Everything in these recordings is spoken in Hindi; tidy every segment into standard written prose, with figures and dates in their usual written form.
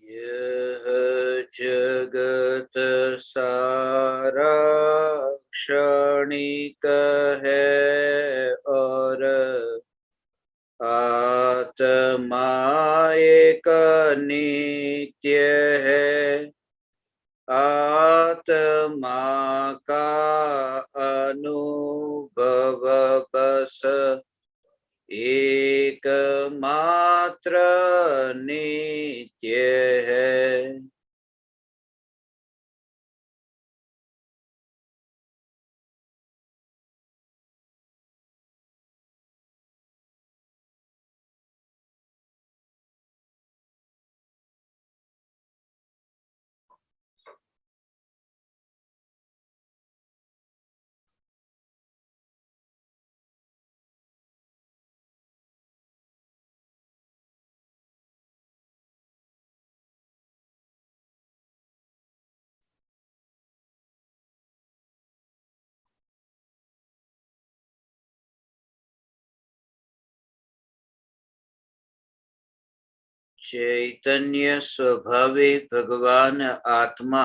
यह जगत सारा क्षणिक है और आत्मा एक नित्य है। आत्मा का अनुभव बस एकमात्र नित्य है। चैतन्य स्वभावी भगवान आत्मा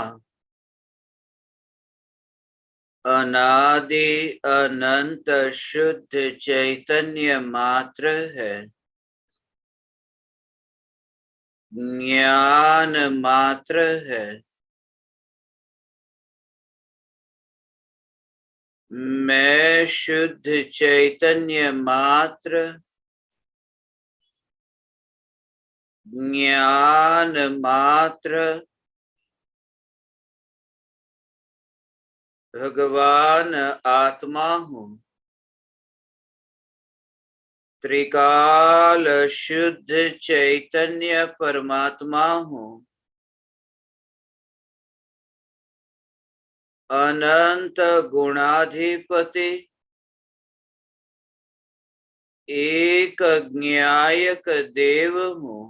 अनादि अनंत शुद्ध चैतन्य मात्र है। ज्ञान मात्र है। मैं शुद्ध चैतन्य मात्र ज्ञान मात्र भगवान आत्मा हूँ। त्रिकाल शुद्ध चैतन्य परमात्मा हूँ। अनंत गुणाधिपति एक ज्ञायक देव हूँ।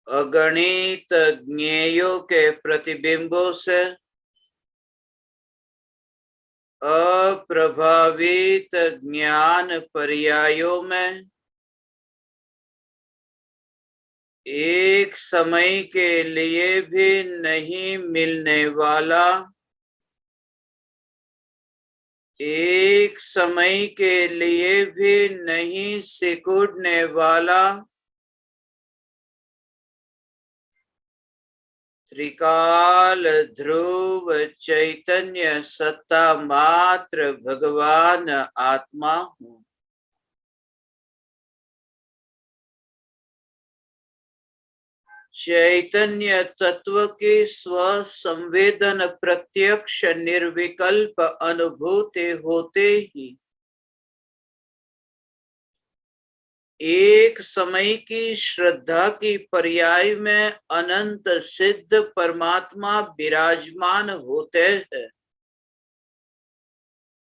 अगणित ज्ञेयों के प्रतिबिंबों से अप्रभावित ज्ञान पर्यायों में एक समय के लिए भी नहीं मिलने वाला, एक समय के लिए भी नहीं सिकुड़ने वाला त्रिकाल ध्रुव चैतन्य सत्ता मात्र भगवान आत्मा हूँ। चैतन्य तत्व के स्व संवेदन प्रत्यक्ष निर्विकल्प अनुभूति होते ही एक समय की श्रद्धा की पर्याय में अनंत सिद्ध परमात्मा विराजमान होते हैं।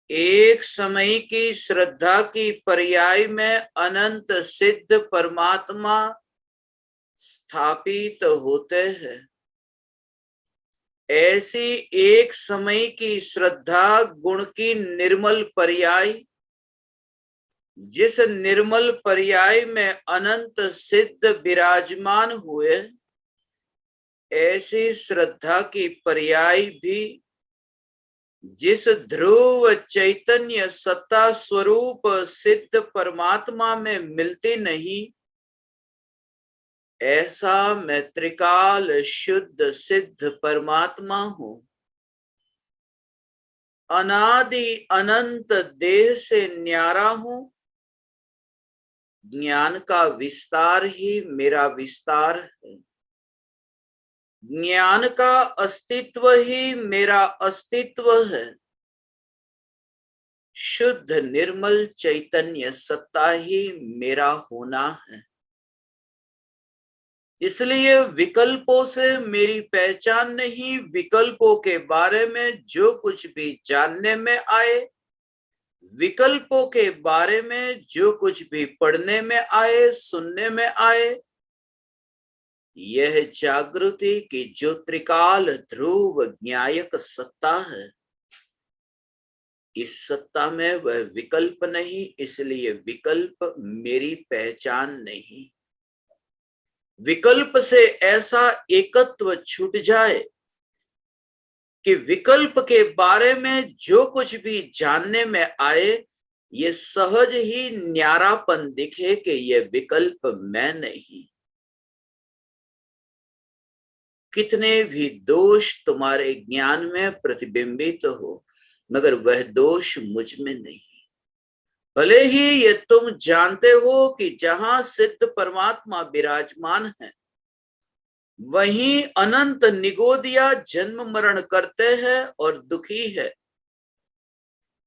एक समय की श्रद्धा की पर्याय में अनंत सिद्ध परमात्मा स्थापित होते हैं। ऐसी एक समय की श्रद्धा गुण की निर्मल पर्याय, जिस निर्मल पर्याय में अनंत सिद्ध विराजमान हुए, ऐसी श्रद्धा की पर्याय भी जिस ध्रुव चैतन्य सत्ता स्वरूप सिद्ध परमात्मा में मिलती नहीं, ऐसा मैं त्रिकाल शुद्ध सिद्ध परमात्मा हूं। अनादि अनंत देह से न्यारा हूं। ज्ञान का विस्तार ही मेरा विस्तार है। ज्ञान का अस्तित्व ही मेरा अस्तित्व है। शुद्ध निर्मल चैतन्य सत्ता ही मेरा होना है। इसलिए विकल्पों से मेरी पहचान नहीं। विकल्पों के बारे में जो कुछ भी जानने में आए, विकल्पों के बारे में जो कुछ भी पढ़ने में आए, सुनने में आए, यह जागृति की जो त्रिकाल ध्रुव ज्ञायक सत्ता है, इस सत्ता में वह विकल्प नहीं, इसलिए विकल्प मेरी पहचान नहीं। विकल्प से ऐसा एकत्व छूट जाए कि विकल्प के बारे में जो कुछ भी जानने में आए, ये सहज ही न्यारापन दिखे कि ये विकल्प मैं नहीं। कितने भी दोष तुम्हारे ज्ञान में प्रतिबिंबित हो, मगर वह दोष मुझ में नहीं। भले ही ये तुम जानते हो कि जहां सिद्ध परमात्मा विराजमान है, वहीं अनंत निगोदिया जन्म मरण करते हैं और दुखी है।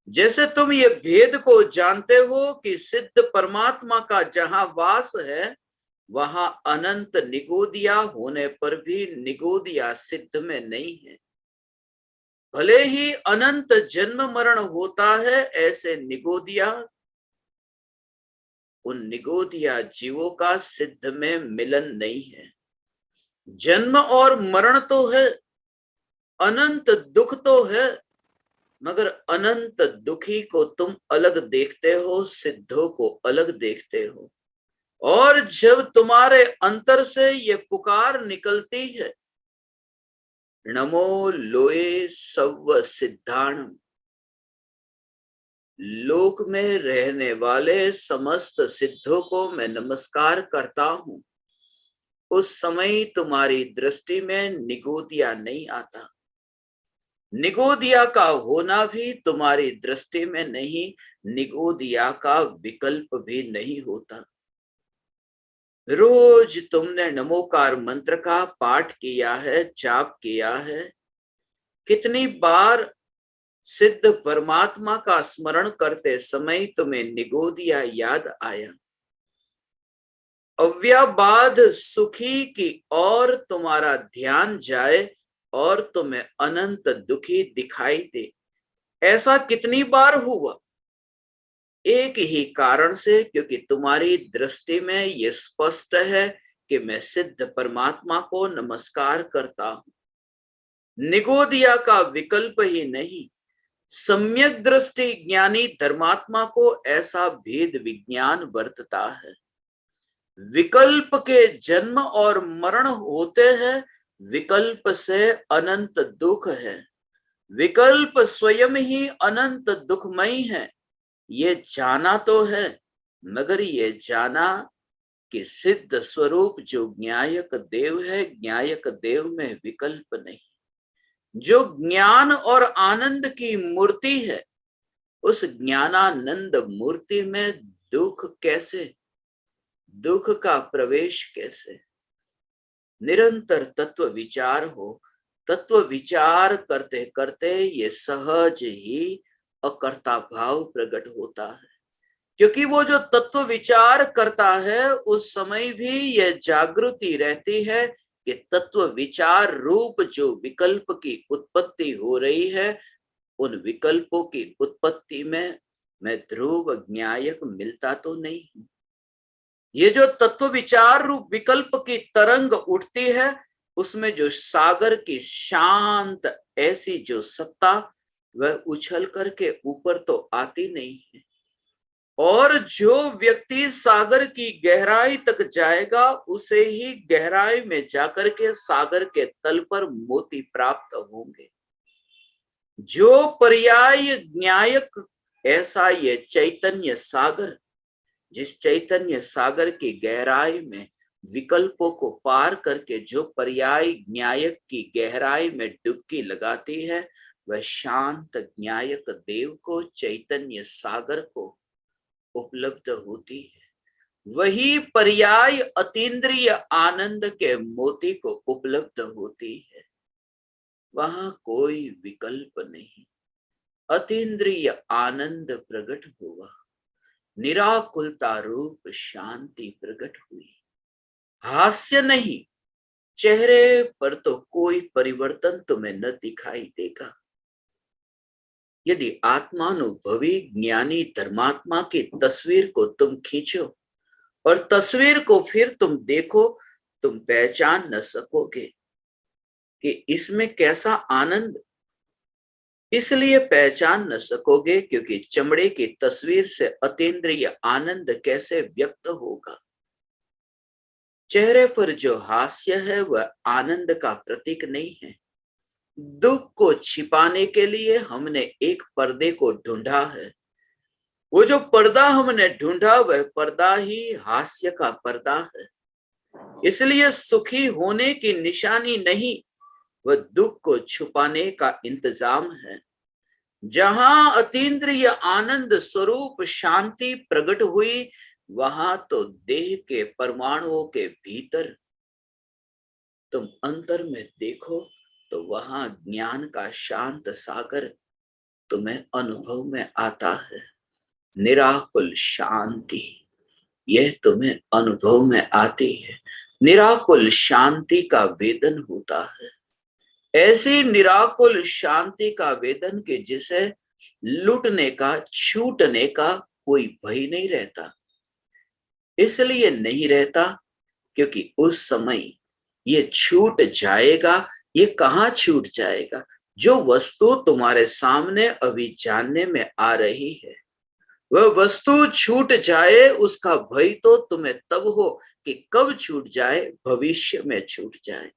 जैसे तुम ये भेद को जानते हो कि सिद्ध परमात्मा का जहां वास है, वहां अनंत निगोदिया होने पर भी निगोदिया सिद्ध में नहीं है। भले ही अनंत जन्म मरण होता है, ऐसे निगोदिया, उन निगोदिया जीवों का सिद्ध में मिलन नहीं है। जन्म और मरण तो है, अनंत दुख तो है, मगर अनंत दुखी को तुम अलग देखते हो, सिद्धों को अलग देखते हो। और जब तुम्हारे अंतर से ये पुकार निकलती है, नमो लोए सव सिद्धाणम, लोक में रहने वाले समस्त सिद्धों को मैं नमस्कार करता हूं, उस समय तुम्हारी दृष्टि में निगोदिया नहीं आता। निगोदिया का होना भी तुम्हारी दृष्टि में नहीं, निगोदिया का विकल्प भी नहीं होता। रोज तुमने नमोकार मंत्र का पाठ किया है, जाप किया है। कितनी बार सिद्ध परमात्मा का स्मरण करते समय तुम्हें निगोदिया याद आया। अव्याबाध सुखी की और तुम्हारा ध्यान जाए और तुम्हें अनंत दुखी दिखाई दे। ऐसा कितनी बार हुआ? एक ही कारण से, क्योंकि तुम्हारी दृष्टि में यह स्पष्ट है कि मैं सिद्ध परमात्मा को नमस्कार करता हूं। निगोदिया का विकल्प ही नहीं, सम्यक दृष्टि ज्ञानी धर्मात्मा को ऐसा भेद विज्ञान बरतता है। विकल्प के जन्म और मरण होते हैं, विकल्प से अनंत दुख है। विकल्प स्वयं ही अनंत दुखमयी है, ये जाना तो है, मगर ये जाना कि सिद्ध स्वरूप जो ज्ञायक देव है, ज्ञायक देव में विकल्प नहीं। जो ज्ञान और आनंद की मूर्ति है, उस ज्ञानानंद मूर्ति में दुख कैसे? दुख का प्रवेश कैसे? निरंतर तत्व विचार हो। तत्व विचार करते करते ये सहज ही अकर्ता भाव प्रकट होता है, क्योंकि वो जो तत्व विचार करता है, उस समय भी यह जागृति रहती है कि तत्व विचार रूप जो विकल्प की उत्पत्ति हो रही है, उन विकल्पों की उत्पत्ति में मैं ध्रुव ज्ञायक मिलता तो नहीं हूं। ये जो तत्व विचार रूप विकल्प की तरंग उठती है, उसमें जो सागर की शांत ऐसी जो सत्ता, वह उछल करके ऊपर तो आती नहीं है। और जो व्यक्ति सागर की गहराई तक जाएगा, उसे ही गहराई में जाकर के सागर के तल पर मोती प्राप्त होंगे। जो पर्याय ज्ञायक, ऐसा ये चैतन्य सागर, जिस चैतन्य सागर की गहराई में विकल्पों को पार करके जो पर्याय ज्ञायक की गहराई में डुबकी लगाती है, वह शांत ज्ञायक देव को, चैतन्य सागर को उपलब्ध होती है। वही पर्याय अतीन्द्रिय आनंद के मोती को उपलब्ध होती है। वहां कोई विकल्प नहीं, अतीन्द्रिय आनंद प्रकट हुआ, निराकुलता रूप शांति प्रकट हुई। हास्य नहीं, चेहरे पर तो कोई परिवर्तन तुम्हें न दिखाई देगा। यदि आत्मानुभवी ज्ञानी धर्मात्मा की तस्वीर को तुम खींचो और तस्वीर को फिर तुम देखो, तुम पहचान न सकोगे कि इसमें कैसा आनंद, इसलिए पहचान न सकोगे, क्योंकि चमड़े की तस्वीर से अतीन्द्रिय आनंद कैसे व्यक्त होगा। चेहरे पर जो हास्य है वह आनंद का प्रतीक नहीं है। दुख को छिपाने के लिए हमने एक पर्दे को ढूंढा है। वो जो पर्दा हमने ढूंढा वह पर्दा ही हास्य का पर्दा है। इसलिए सुखी होने की निशानी नहीं, वह दुख को छुपाने का इंतजाम है। जहां अतीन्द्रिय आनंद स्वरूप शांति प्रकट हुई, वहां तो देह के परमाणुओं के भीतर तुम अंतर में देखो तो वहां ज्ञान का शांत सागर तुम्हें अनुभव में आता है। निराकुल शांति यह तुम्हें अनुभव में आती है। निराकुल शांति का वेदन होता है। ऐसी निराकुल शांति का वेदन के जिसे लूटने का, छूटने का कोई भय नहीं रहता। इसलिए नहीं रहता क्योंकि उस समय ये छूट जाएगा। ये कहाँ छूट जाएगा? जो वस्तु तुम्हारे सामने अभी जानने में आ रही है, वह वस्तु छूट जाए उसका भय तो तुम्हें तब हो कि कब छूट जाए, भविष्य में छूट जाए।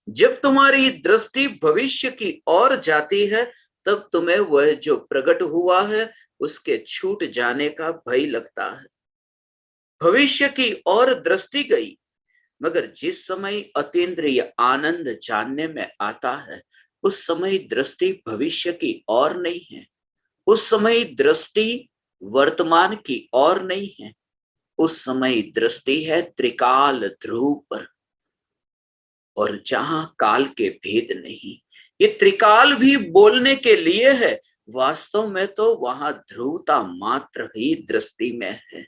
जब तुम्हारी दृष्टि भविष्य की ओर जाती है, तब तुम्हें वह जो प्रकट हुआ है उसके छूट जाने का भय लगता है। भविष्य की ओर दृष्टि गई, मगर जिस समय अतीन्द्रिय आनंद जानने में आता है, उस समय दृष्टि भविष्य की ओर नहीं है। उस समय दृष्टि वर्तमान की ओर नहीं है। उस समय दृष्टि है त्रिकाल ध्रुव पर, और जहां काल के भेद नहीं। ये त्रिकाल भी बोलने के लिए है, वास्तव में तो वहां ध्रुवता मात्र ही दृष्टि में है।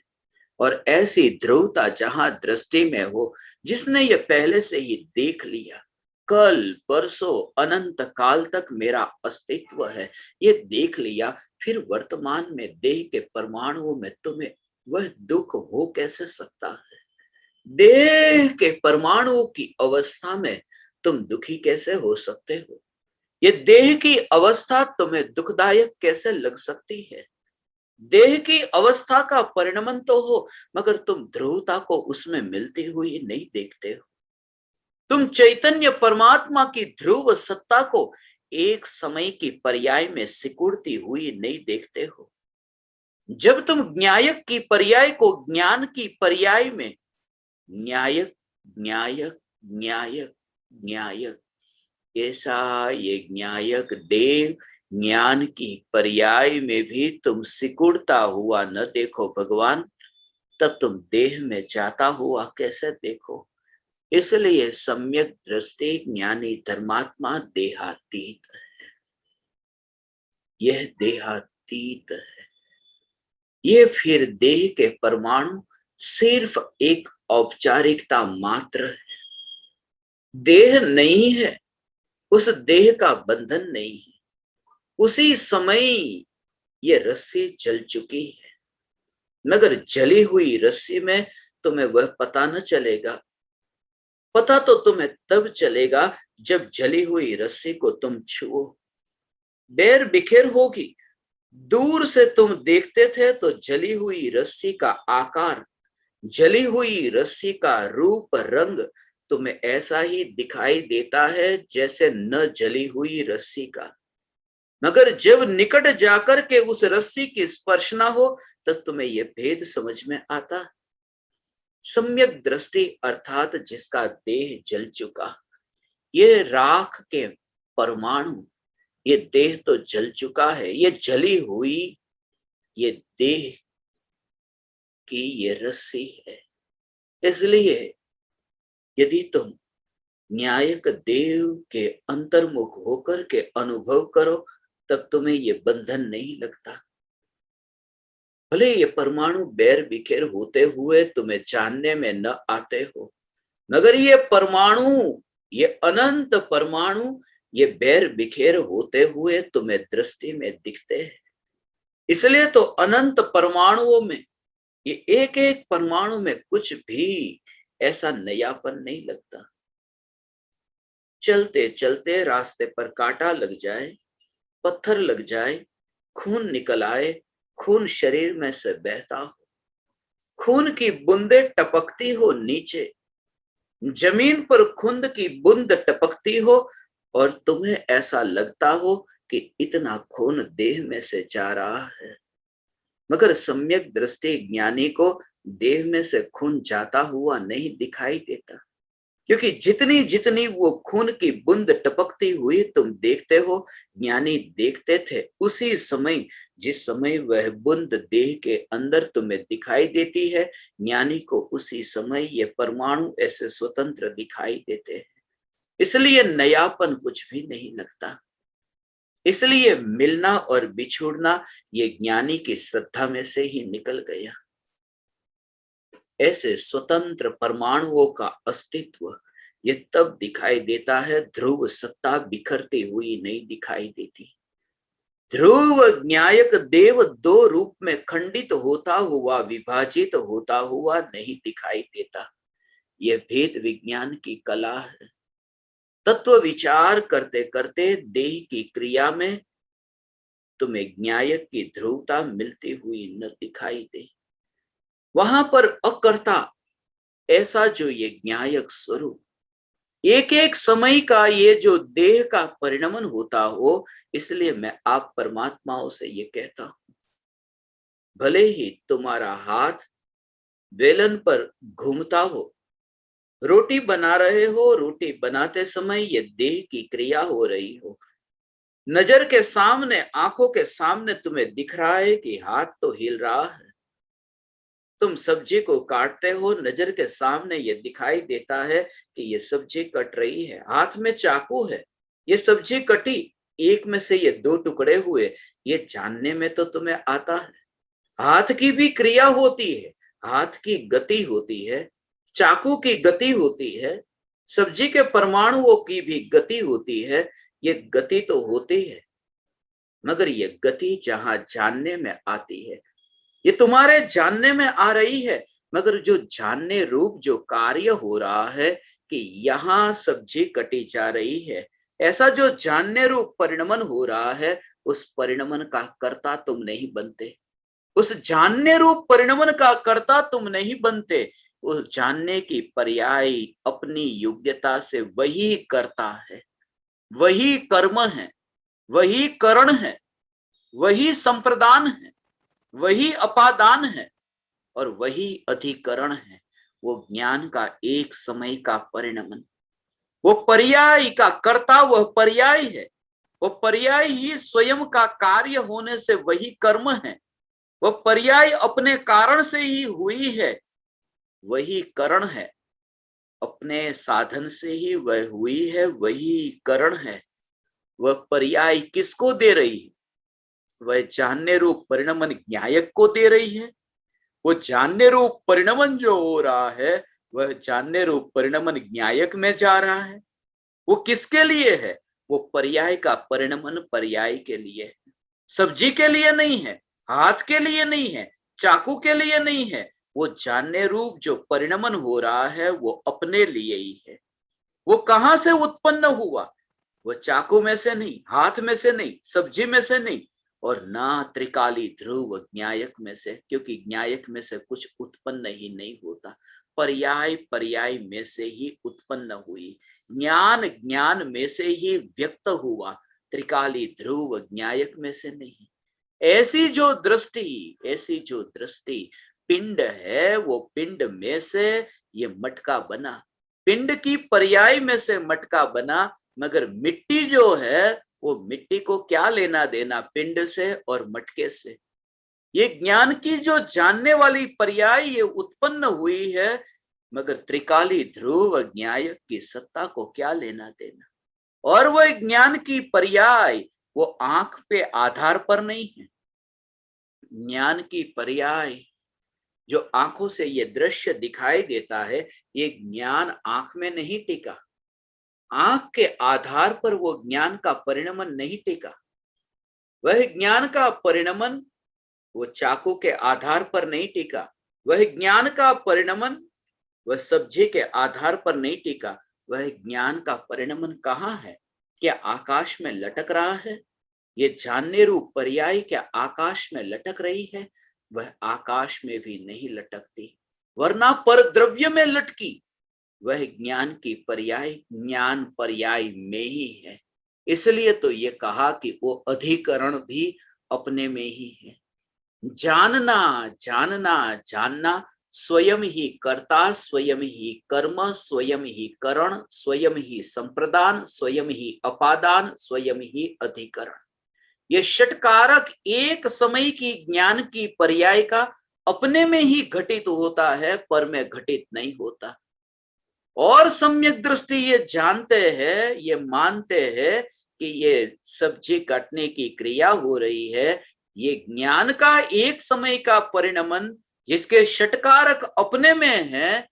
और ऐसी ध्रुवता जहां दृष्टि में हो, जिसने ये पहले से ही देख लिया, कल परसों अनंत काल तक मेरा अस्तित्व है, ये देख लिया, फिर वर्तमान में देह के परमाणुओं में तुम्हें वह दुख हो कैसे सकता है? देह के परमाणुओं की अवस्था में तुम दुखी कैसे हो सकते हो? ये देह की अवस्था तुम्हें दुखदायक कैसे लग सकती है? देह की अवस्था का परिणमन तो हो, मगर तुम ध्रुवता को उसमें मिलती हुई नहीं देखते हो। तुम चैतन्य परमात्मा की ध्रुव सत्ता को एक समय की पर्याय में सिकुड़ती हुई नहीं देखते हो। जब तुम न्यायक की पर्याय को ज्ञान की पर्याय में, न्यायक न्यायक न्यायक न्यायक, ऐसा ये न्यायक देव ज्ञान की पर्याय में भी तुम सिकुड़ता हुआ न देखो भगवान, तब तुम देह में जाता हुआ कैसे देखो? इसलिए सम्यक दृष्टि ज्ञानी धर्मात्मा देहातीत है। यह देहातीत है। ये फिर देह के परमाणु सिर्फ एक औपचारिकता मात्र है। देह नहीं है, उस देह का बंधन नहीं है। उसी समय ये रस्सी जल चुकी है, मगर जली हुई रस्सी में तुम्हें वह पता न चलेगा। पता तो तुम्हें तब चलेगा जब जली हुई रस्सी को तुम छुओ। बैर बिखेर होगी। दूर से तुम देखते थे तो जली हुई रस्सी का आकार, जली हुई रस्सी का रूप रंग तुम्हें ऐसा ही दिखाई देता है जैसे न जली हुई रस्सी का। मगर जब निकट जाकर के उस रस्सी की स्पर्श ना हो, तब तुम्हें यह भेद समझ में आता। सम्यक दृष्टि अर्थात जिसका देह जल चुका, ये राख के परमाणु, ये देह तो जल चुका है, ये जली हुई ये देह की ये रस्सी है। इसलिए यदि तुम न्यायक देव के अंतर्मुख होकर के अनुभव करो, तब तुम्हें ये बंधन नहीं लगता। भले ये परमाणु बैर बिखेर होते हुए तुम्हें जानने में न आते हो, मगर ये परमाणु, ये अनंत परमाणु, ये बैर बिखेर होते हुए तुम्हें दृष्टि में दिखते हैं। इसलिए तो अनंत परमाणुओं में ये एक एक परमाणु में कुछ भी ऐसा नयापन नहीं लगता। चलते चलते रास्ते पर कांटा लग जाए पत्थर लग जाए, खून निकल आए, खून शरीर में से बहता हो, खून की बूंदे टपकती हो नीचे, जमीन पर खून की बूंद टपकती हो और तुम्हें ऐसा लगता हो कि इतना खून देह में से जा रहा है, मगर सम्यक दृष्टि ज्ञानी को देह में से खून जाता हुआ नहीं दिखाई देता, क्योंकि जितनी जितनी वो खून की बूंद टपकती हुई तुम देखते हो, ज्ञानी देखते थे उसी समय, जिस समय वह बूंद देह के अंदर तुम्हें दिखाई देती है, ज्ञानी को उसी समय ये परमाणु ऐसे स्वतंत्र दिखाई देते हैं। इसलिए नयापन कुछ भी नहीं लगता। इसलिए मिलना और बिछुड़ना ये ज्ञानी की श्रद्धा में से ही निकल गया। ऐसे स्वतंत्र परमाणुओं का अस्तित्व ये तब दिखाई देता है, ध्रुव सत्ता बिखरती हुई नहीं दिखाई देती। ध्रुव ज्ञायक देव दो रूप में खंडित होता हुआ, विभाजित होता हुआ नहीं दिखाई देता। यह भेद विज्ञान की कला है। तत्व विचार करते करते देह की क्रिया में तुम्हें ज्ञायक की ध्रुवता मिलती हुई न दिखाई दे। वहां पर अकर्ता ऐसा जो ये ज्ञायक स्वरूप एक एक समय का ये जो देह का परिणमन होता हो, इसलिए मैं आप परमात्माओं से ये कहता हूं, भले ही तुम्हारा हाथ बेलन पर घूमता हो, रोटी बना रहे हो, रोटी बनाते समय ये देह की क्रिया हो रही हो, नजर के सामने, आंखों के सामने तुम्हें दिख रहा है कि हाथ तो हिल रहा है, तुम सब्जी को काटते हो, नजर के सामने ये दिखाई देता है कि ये सब्जी कट रही है, हाथ में चाकू है, ये सब्जी कटी, एक में से ये दो टुकड़े हुए, ये जानने में तो तुम्हें आता है। हाथ की भी क्रिया होती है, हाथ की गति होती है, चाकू की गति होती है, सब्जी के परमाणुओं की भी गति होती है, ये गति तो होती है, मगर ये गति जहां जानने में आती है, ये तुम्हारे जानने में आ रही है, मगर जो जानने रूप जो कार्य हो रहा है कि यहां सब्जी कटी जा रही है, ऐसा जो जानने रूप परिणमन हो रहा है, उस परिणमन का कर्ता तुम नहीं बनते। उस जानने रूप परिणमन का कर्ता तुम नहीं बनते। उस जानने की पर्याय अपनी योग्यता से वही करता है, वही कर्म है, वही करण है, वही संप्रदान है, वही अपादान है और वही अधिकरण है। वो ज्ञान का एक समय का परिणमन, वो पर्याय का कर्ता वह पर्याय है, वो पर्याय ही स्वयं का कार्य होने से वही कर्म है, वह पर्याय अपने कारण से ही हुई है, वही करण है, अपने साधन से ही वह हुई है, वही करण है। वह पर्याय किसको दे रही है? वह जानने रूप परिणमन न्यायक को दे रही है। वो जानने रूप परिणमन जो हो रहा है, वह जानने रूप परिणमन न्यायक में जा रहा है। वो किसके लिए है? वो पर्याय का परिणमन पर्याय के लिए है, सब्जी के लिए नहीं है, हाथ के लिए नहीं है, चाकू के लिए नहीं है। वो जानने रूप जो परिणमन हो रहा है वो अपने लिए ही है। वो कहां से उत्पन्न हुआ? वो चाकू में से नहीं, हाथ में से नहीं, सब्जी में से नहीं, और ना त्रिकाली ध्रुव न्यायक में से, क्योंकि न्यायक में से कुछ उत्पन्न ही नहीं होता। पर्याय पर्याय में से ही उत्पन्न हुई, ज्ञान ज्ञान में से ही व्यक्त हुआ, त्रिकाली ध्रुव न्यायक में से नहीं। ऐसी जो दृष्टि, ऐसी जो दृष्टि पिंड है, वो पिंड में से ये मटका बना, पिंड की पर्याय में से मटका बना, मगर मिट्टी जो है वो मिट्टी को क्या लेना देना पिंड से और मटके से? ये ज्ञान की जो जानने वाली पर्याय ये उत्पन्न हुई है, मगर त्रिकाली ध्रुव न्यायक की सत्ता को क्या लेना देना? और वह ज्ञान की पर्याय वो आंख पे आधार पर नहीं है। ज्ञान की पर्याय जो आंखों से ये दृश्य दिखाई देता है, ये ज्ञान आंख में नहीं टिका, आंख के आधार पर वो ज्ञान का परिणमन नहीं टिका। वह ज्ञान का परिणमन वो चाकू के आधार पर नहीं टिका, वह ज्ञान का परिणमन वह सब्जी के आधार पर नहीं टिका। वह ज्ञान का परिणमन कहाँ है? क्या आकाश में लटक रहा है? ये जानने रूप पर्याय क्या आकाश में लटक रही है? वह आकाश में भी नहीं लटकती, वरना पर द्रव्य में लटकी। वह ज्ञान की पर्याय ज्ञान पर्याय में ही है। इसलिए तो ये कहा कि वो अधिकरण भी अपने में ही है। जानना जानना जानना, स्वयं ही कर्ता, स्वयं ही कर्म, स्वयं ही करण, स्वयं ही संप्रदान, स्वयं ही अपादान, स्वयं ही अधिकरण। ये षटकारक एक समय की ज्ञान की पर्याय का अपने में ही घटित होता है, पर में घटित नहीं होता। और सम्यक दृष्टि ये जानते हैं, ये मानते हैं कि ये सब्जी काटने की क्रिया हो रही है, ये ज्ञान का एक समय का परिणमन जिसके षटकारक अपने में है,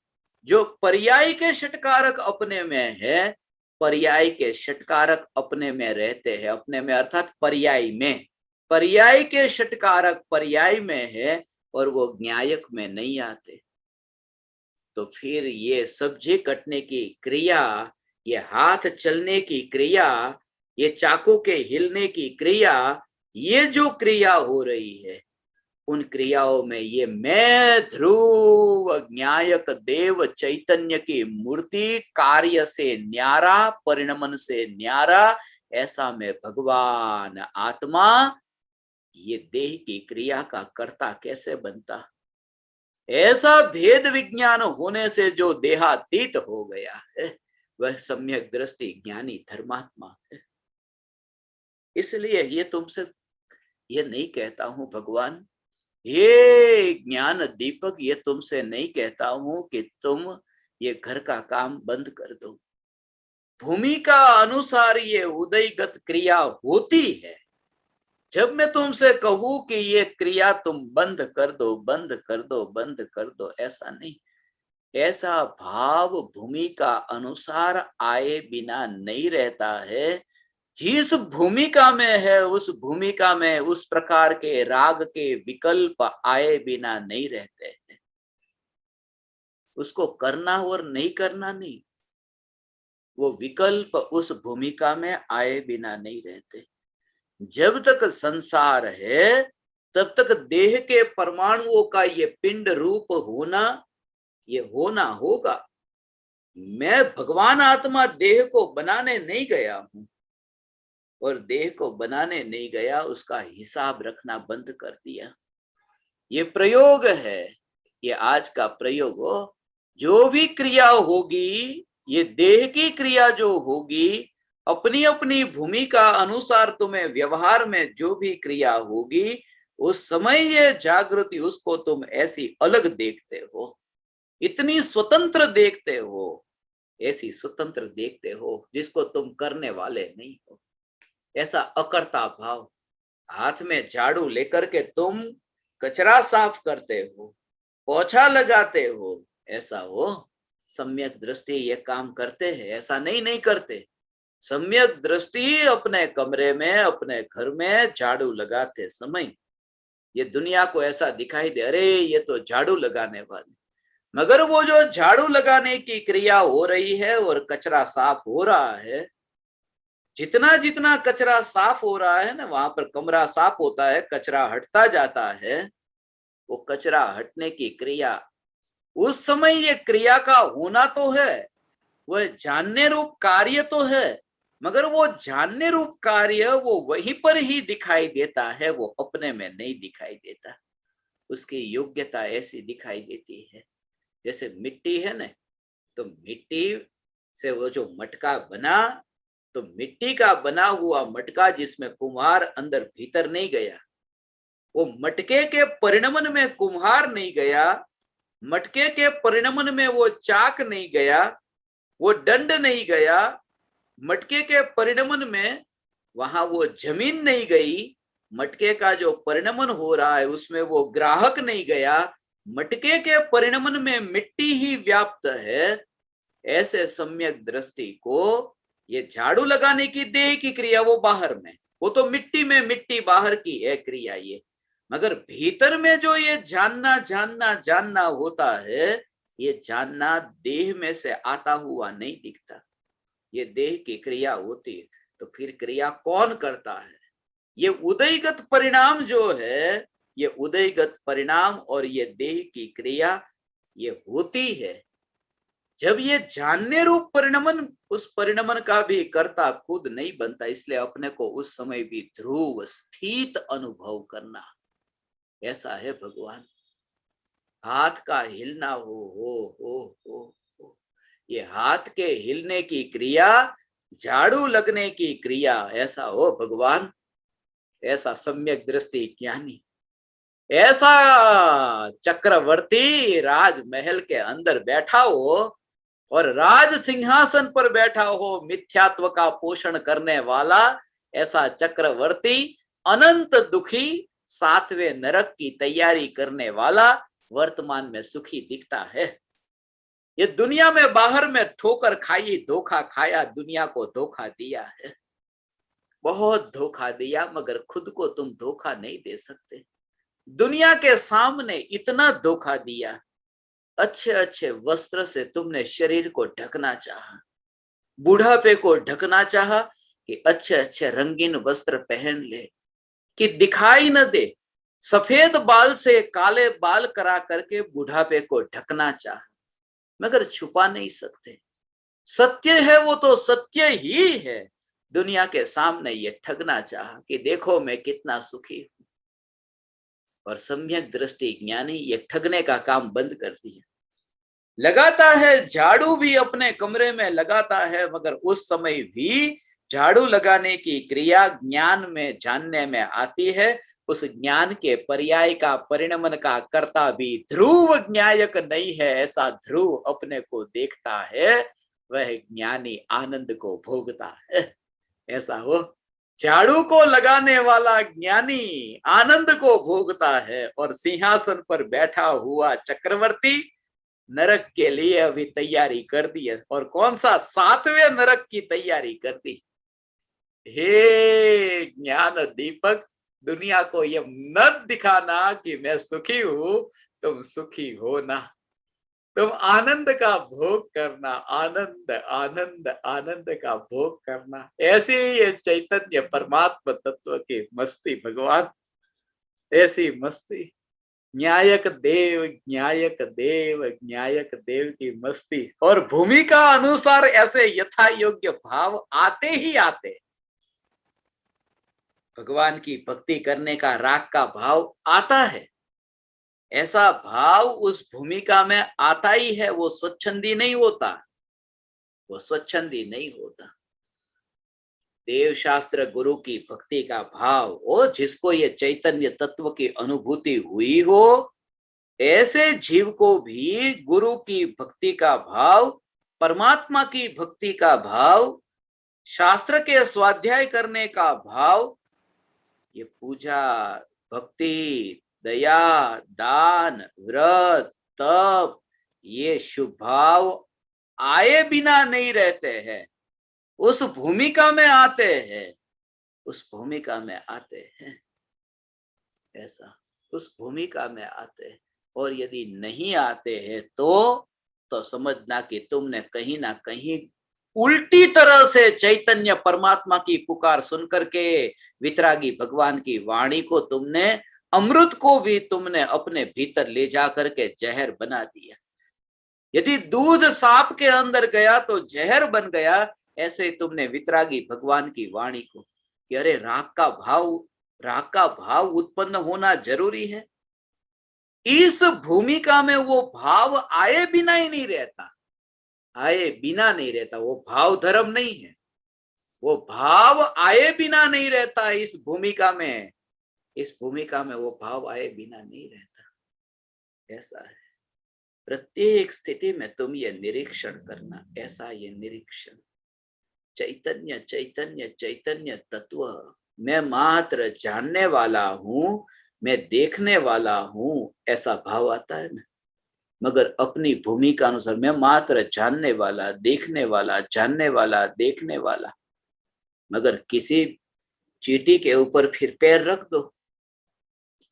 जो पर्याय के षटकारक अपने में है, पर्याय के षटकारक अपने में रहते हैं, अपने में अर्थात पर्याय में, पर्याय के षटकारक पर्याय में है और वो ज्ञायक में नहीं आते। तो फिर ये सब्जी कटने की क्रिया, ये हाथ चलने की क्रिया, ये चाकू के हिलने की क्रिया, ये जो क्रिया हो रही है, उन क्रियाओं में ये मैं ध्रुव ज्ञायक देव चैतन्य की मूर्ति कार्य से न्यारा, परिणमन से न्यारा, ऐसा में भगवान आत्मा ये देह की क्रिया का कर्ता कैसे बनता? ऐसा भेद विज्ञान होने से जो देहातीत हो गया है, वह सम्यक दृष्टि ज्ञानी धर्मात्मा है। इसलिए ये तुमसे ये नहीं कहता हूं भगवान, ये ज्ञान दीपक, ये तुमसे नहीं कहता हूं कि तुम ये घर का काम बंद कर दो। भूमिका अनुसार ये उदयगत क्रिया होती है। जब मैं तुमसे कहूं कि ये क्रिया तुम बंद कर दो, बंद कर दो, बंद कर दो, ऐसा नहीं। ऐसा भाव भूमिका अनुसार आए बिना नहीं रहता है। जिस भूमिका में है, उस भूमिका में उस प्रकार के राग के विकल्प आए बिना नहीं रहते हैं। उसको करना और नहीं करना नहीं, वो विकल्प उस भूमिका में आए बिना नहीं रहते। जब तक संसार है, तब तक देह के परमाणुओं का ये पिंड रूप होना, ये होना होगा। मैं भगवान आत्मा देह को बनाने नहीं गया हूं, और देह को बनाने नहीं गया, उसका हिसाब रखना बंद कर दिया। ये प्रयोग है, ये आज का प्रयोग हो। जो भी क्रिया होगी, ये देह की क्रिया जो होगी, अपनी अपनी भूमिका अनुसार तुम्हें व्यवहार में जो भी क्रिया होगी, उस समय ये जागृति, उसको तुम ऐसी अलग देखते हो, इतनी स्वतंत्र देखते हो, ऐसी स्वतंत्र देखते हो जिसको तुम करने वाले नहीं हो। ऐसा अकर्ता भाव। हाथ में झाड़ू लेकर के तुम कचरा साफ करते हो, पोछा लगाते हो, ऐसा हो। सम्यक दृष्टि ये काम करते हैं? ऐसा नहीं, नहीं करते। सम्यक दृष्टि अपने कमरे में, अपने घर में झाड़ू लगाते समय ये दुनिया को ऐसा दिखाई दे, अरे ये तो झाड़ू लगाने वाले, मगर वो जो झाड़ू लगाने की क्रिया हो रही है और कचरा साफ हो रहा है, जितना जितना कचरा साफ हो रहा है ना, वहां पर कमरा साफ होता है, कचरा हटता जाता है। वो कचरा हटने की क्रिया, उस समय ये क्रिया का होना तो है, वह जानने रूप कार्य तो है, मगर वो जानने रूप कार्य वो वहीं पर ही दिखाई देता है, वो अपने में नहीं दिखाई देता। उसकी योग्यता ऐसी दिखाई देती है जैसे मिट्टी है ना, तो मिट्टी से वो जो मटका बना, तो मिट्टी का बना हुआ मटका जिसमें कुम्हार अंदर भीतर नहीं गया, वो मटके के परिणमन में कुम्हार नहीं गया, मटके के परिणमन में वो चाक नहीं गया, वो दंड नहीं गया, मटके के परिणमन में वहां वो जमीन नहीं गई, मटके का जो परिणमन हो रहा है उसमें वो ग्राहक नहीं गया, मटके के परिणमन में मिट्टी ही व्याप्त है। ऐसे सम्यक दृष्टि को ये झाड़ू लगाने की देह की क्रिया वो बाहर में, वो तो मिट्टी में, मिट्टी बाहर की है क्रिया ये, मगर भीतर में जो ये जानना जानना जानना होता है, ये जानना देह में से आता हुआ नहीं दिखता, ये देह की क्रिया होती है। तो फिर क्रिया कौन करता है? ये उदयगत परिणाम जो है, ये उदयगत परिणाम और ये देह की क्रिया ये होती है जब ये जानने रूप परिणमन, उस परिणमन का भी कर्ता खुद नहीं बनता, इसलिए अपने को उस समय भी ध्रुव स्थित अनुभव करना। ऐसा है भगवान। हाथ का हिलना हो, ये हाथ के हिलने की क्रिया, झाड़ू लगने की क्रिया, ऐसा हो भगवान। ऐसा सम्यक दृष्टि ज्ञानी, ऐसा चक्रवर्ती राजमहल के अंदर बैठा हो और राज सिंहासन पर बैठा हो, मिथ्यात्व का पोषण करने वाला ऐसा चक्रवर्ती, अनंत दुखी, सातवें नरक की तैयारी करने वाला वर्तमान में सुखी दिखता है। ये दुनिया में बाहर में ठोकर खाई, धोखा खाया, दुनिया को धोखा दिया है, बहुत धोखा दिया, मगर खुद को तुम धोखा नहीं दे सकते। दुनिया के सामने इतना धोखा दिया, अच्छे अच्छे वस्त्र से तुमने शरीर को ढकना चाहा, बुढ़ापे को ढकना चाहा कि अच्छे अच्छे रंगीन वस्त्र पहन ले कि दिखाई न दे, सफेद बाल से काले बाल करा करके बुढ़ापे को ढकना चाहा, मगर छुपा नहीं सकते। सत्य है वो तो सत्य ही है। दुनिया के सामने ये ठगना चाहा कि देखो मैं कितना सुखी हूं, और सम्यक दृष्टि ज्ञानी ये ठगने का काम बंद कर दिया। लगाता है झाड़ू भी अपने कमरे में लगाता है, मगर उस समय भी झाड़ू लगाने की क्रिया ज्ञान में जानने में आती है। उस ज्ञान के पर्याय का परिणमन का कर्ता भी ध्रुव ज्ञायक नहीं है, ऐसा ध्रुव अपने को देखता है, वह ज्ञानी आनंद को भोगता है। ऐसा हो, झाड़ू को लगाने वाला ज्ञानी आनंद को भोगता है, और सिंहासन पर बैठा हुआ चक्रवर्ती नरक के लिए अभी तैयारी कर दी है। और कौन सा? सातवें नरक की तैयारी कर दी। हे ज्ञान दीपक, दुनिया को ये मत दिखाना कि मैं सुखी हूं, तुम सुखी हो ना, तुम आनंद का भोग करना, आनंद आनंद आनंद का भोग करना। ऐसी ये चैतन्य परमात्मा तत्व की मस्ती भगवान, ऐसी मस्ती, न्यायक देव न्यायक देव न्यायक देव की मस्ती। और भूमिका अनुसार ऐसे यथा योग्य भाव आते ही आते। भगवान की भक्ति करने का राग का भाव आता है, ऐसा भाव उस भूमिका में आता ही है। वो स्वच्छंदी नहीं होता, वो स्वच्छंदी नहीं होता। देव शास्त्र गुरु की भक्ति का भाव, ओ जिसको ये चैतन्य तत्व की अनुभूति हुई हो, ऐसे जीव को भी गुरु की भक्ति का भाव, परमात्मा की भक्ति का भाव, शास्त्र के स्वाध्याय करने का भाव, ये पूजा, भक्ति, दया, दान, व्रत, तप, ये शुभ भाव आए बिना नहीं रहते हैं, उस भूमिका में आते हैं, उस भूमिका में आते हैं। ऐसा उस भूमिका में आते हैं। और यदि नहीं आते हैं तो समझना कि तुमने कहीं ना कहीं उल्टी तरह से चैतन्य परमात्मा की पुकार सुन करके, वितरागी भगवान की वाणी को तुमने, अमृत को भी तुमने अपने भीतर ले जा करके जहर बना दिया। यदि दूध सांप के अंदर गया तो जहर बन गया, ऐसे ही तुमने वितरागी भगवान की वाणी को कि अरे राग का भाव उत्पन्न होना जरूरी है। इस भूमिका में वो भाव आए बिना ही नहीं रहता, आए बिना नहीं रहता। वो भाव धर्म नहीं है, वो भाव आए बिना नहीं रहता। इस भूमिका में, इस भूमिका में वो भाव आए बिना नहीं रहता। ऐसा है, प्रत्येक स्थिति में तुम ये निरीक्षण करना। ऐसा ये निरीक्षण, चैतन्य चैतन्य चैतन्य तत्व, मैं मात्र जानने वाला हूं, मैं देखने वाला हूं, ऐसा भाव आता है ना। मगर अपनी भूमिका अनुसार मैं मात्र जानने वाला, देखने वाला, जानने वाला, देखने वाला, मगर किसी चींटी के ऊपर फिर पैर रख दो,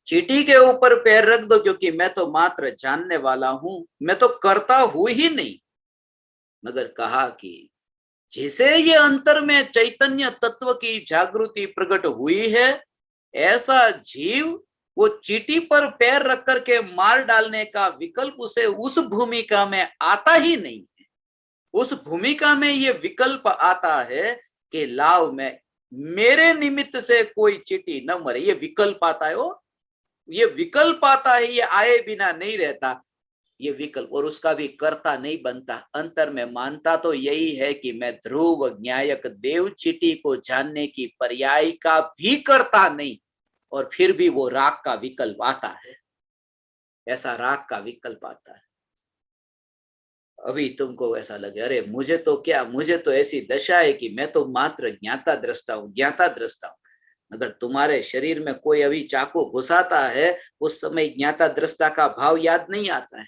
चींटी के ऊपर पैर रख दो, क्योंकि मैं तो मात्र जानने वाला हूं, मैं तो करता हूं ही नहीं। मगर कहा कि जैसे ये अंतर में चैतन्य तत्व की जागृति प्रकट हुई है, ऐसा जीव वो चींटी पर पैर रख करके मार डालने का विकल्प उसे उस भूमिका में आता ही नहीं है। उस भूमिका में ये विकल्प आता है कि लाओ मैं मेरे निमित्त से कोई चींटी न मरे, ये विकल्प आता है। वो ये विकल्प आता है, ये आए बिना नहीं रहता ये विकल्प, और उसका भी कर्ता नहीं बनता। अंतर में मानता तो यही है कि मैं ध्रुव न्यायक देव चिटी को जानने की पर्याय का भी करता नहीं, और फिर भी वो राग का विकल्प आता है। ऐसा राग का विकल्प आता है। अभी तुमको ऐसा लगे अरे मुझे तो क्या, मुझे तो ऐसी दशा है कि मैं तो मात्र ज्ञाता दृष्टा हूं, ज्ञाता दृष्टा हूं। अगर तुम्हारे शरीर में कोई अभी चाकू घुसाता है, उस समय ज्ञाता दृष्टा का भाव याद नहीं आता है।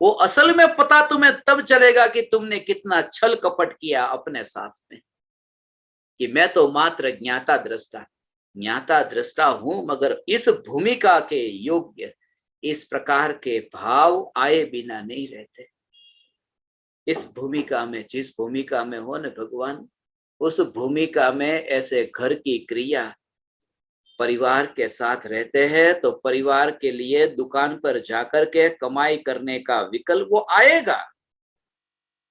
वो असल में पता तुम्हें तब चलेगा कि तुमने कितना छल कपट किया अपने साथ में, कि मैं तो मात्र ज्ञाता दृष्टा हूं, मगर इस भूमिका के योग्य इस प्रकार के भाव आए बिना नहीं रहते। इस भूमिका में, जिस भूमिका में हो न भगवान, उस भूमिका में ऐसे घर की क्रिया, परिवार के साथ रहते हैं तो परिवार के लिए दुकान पर जाकर के कमाई करने का विकल्प वो आएगा,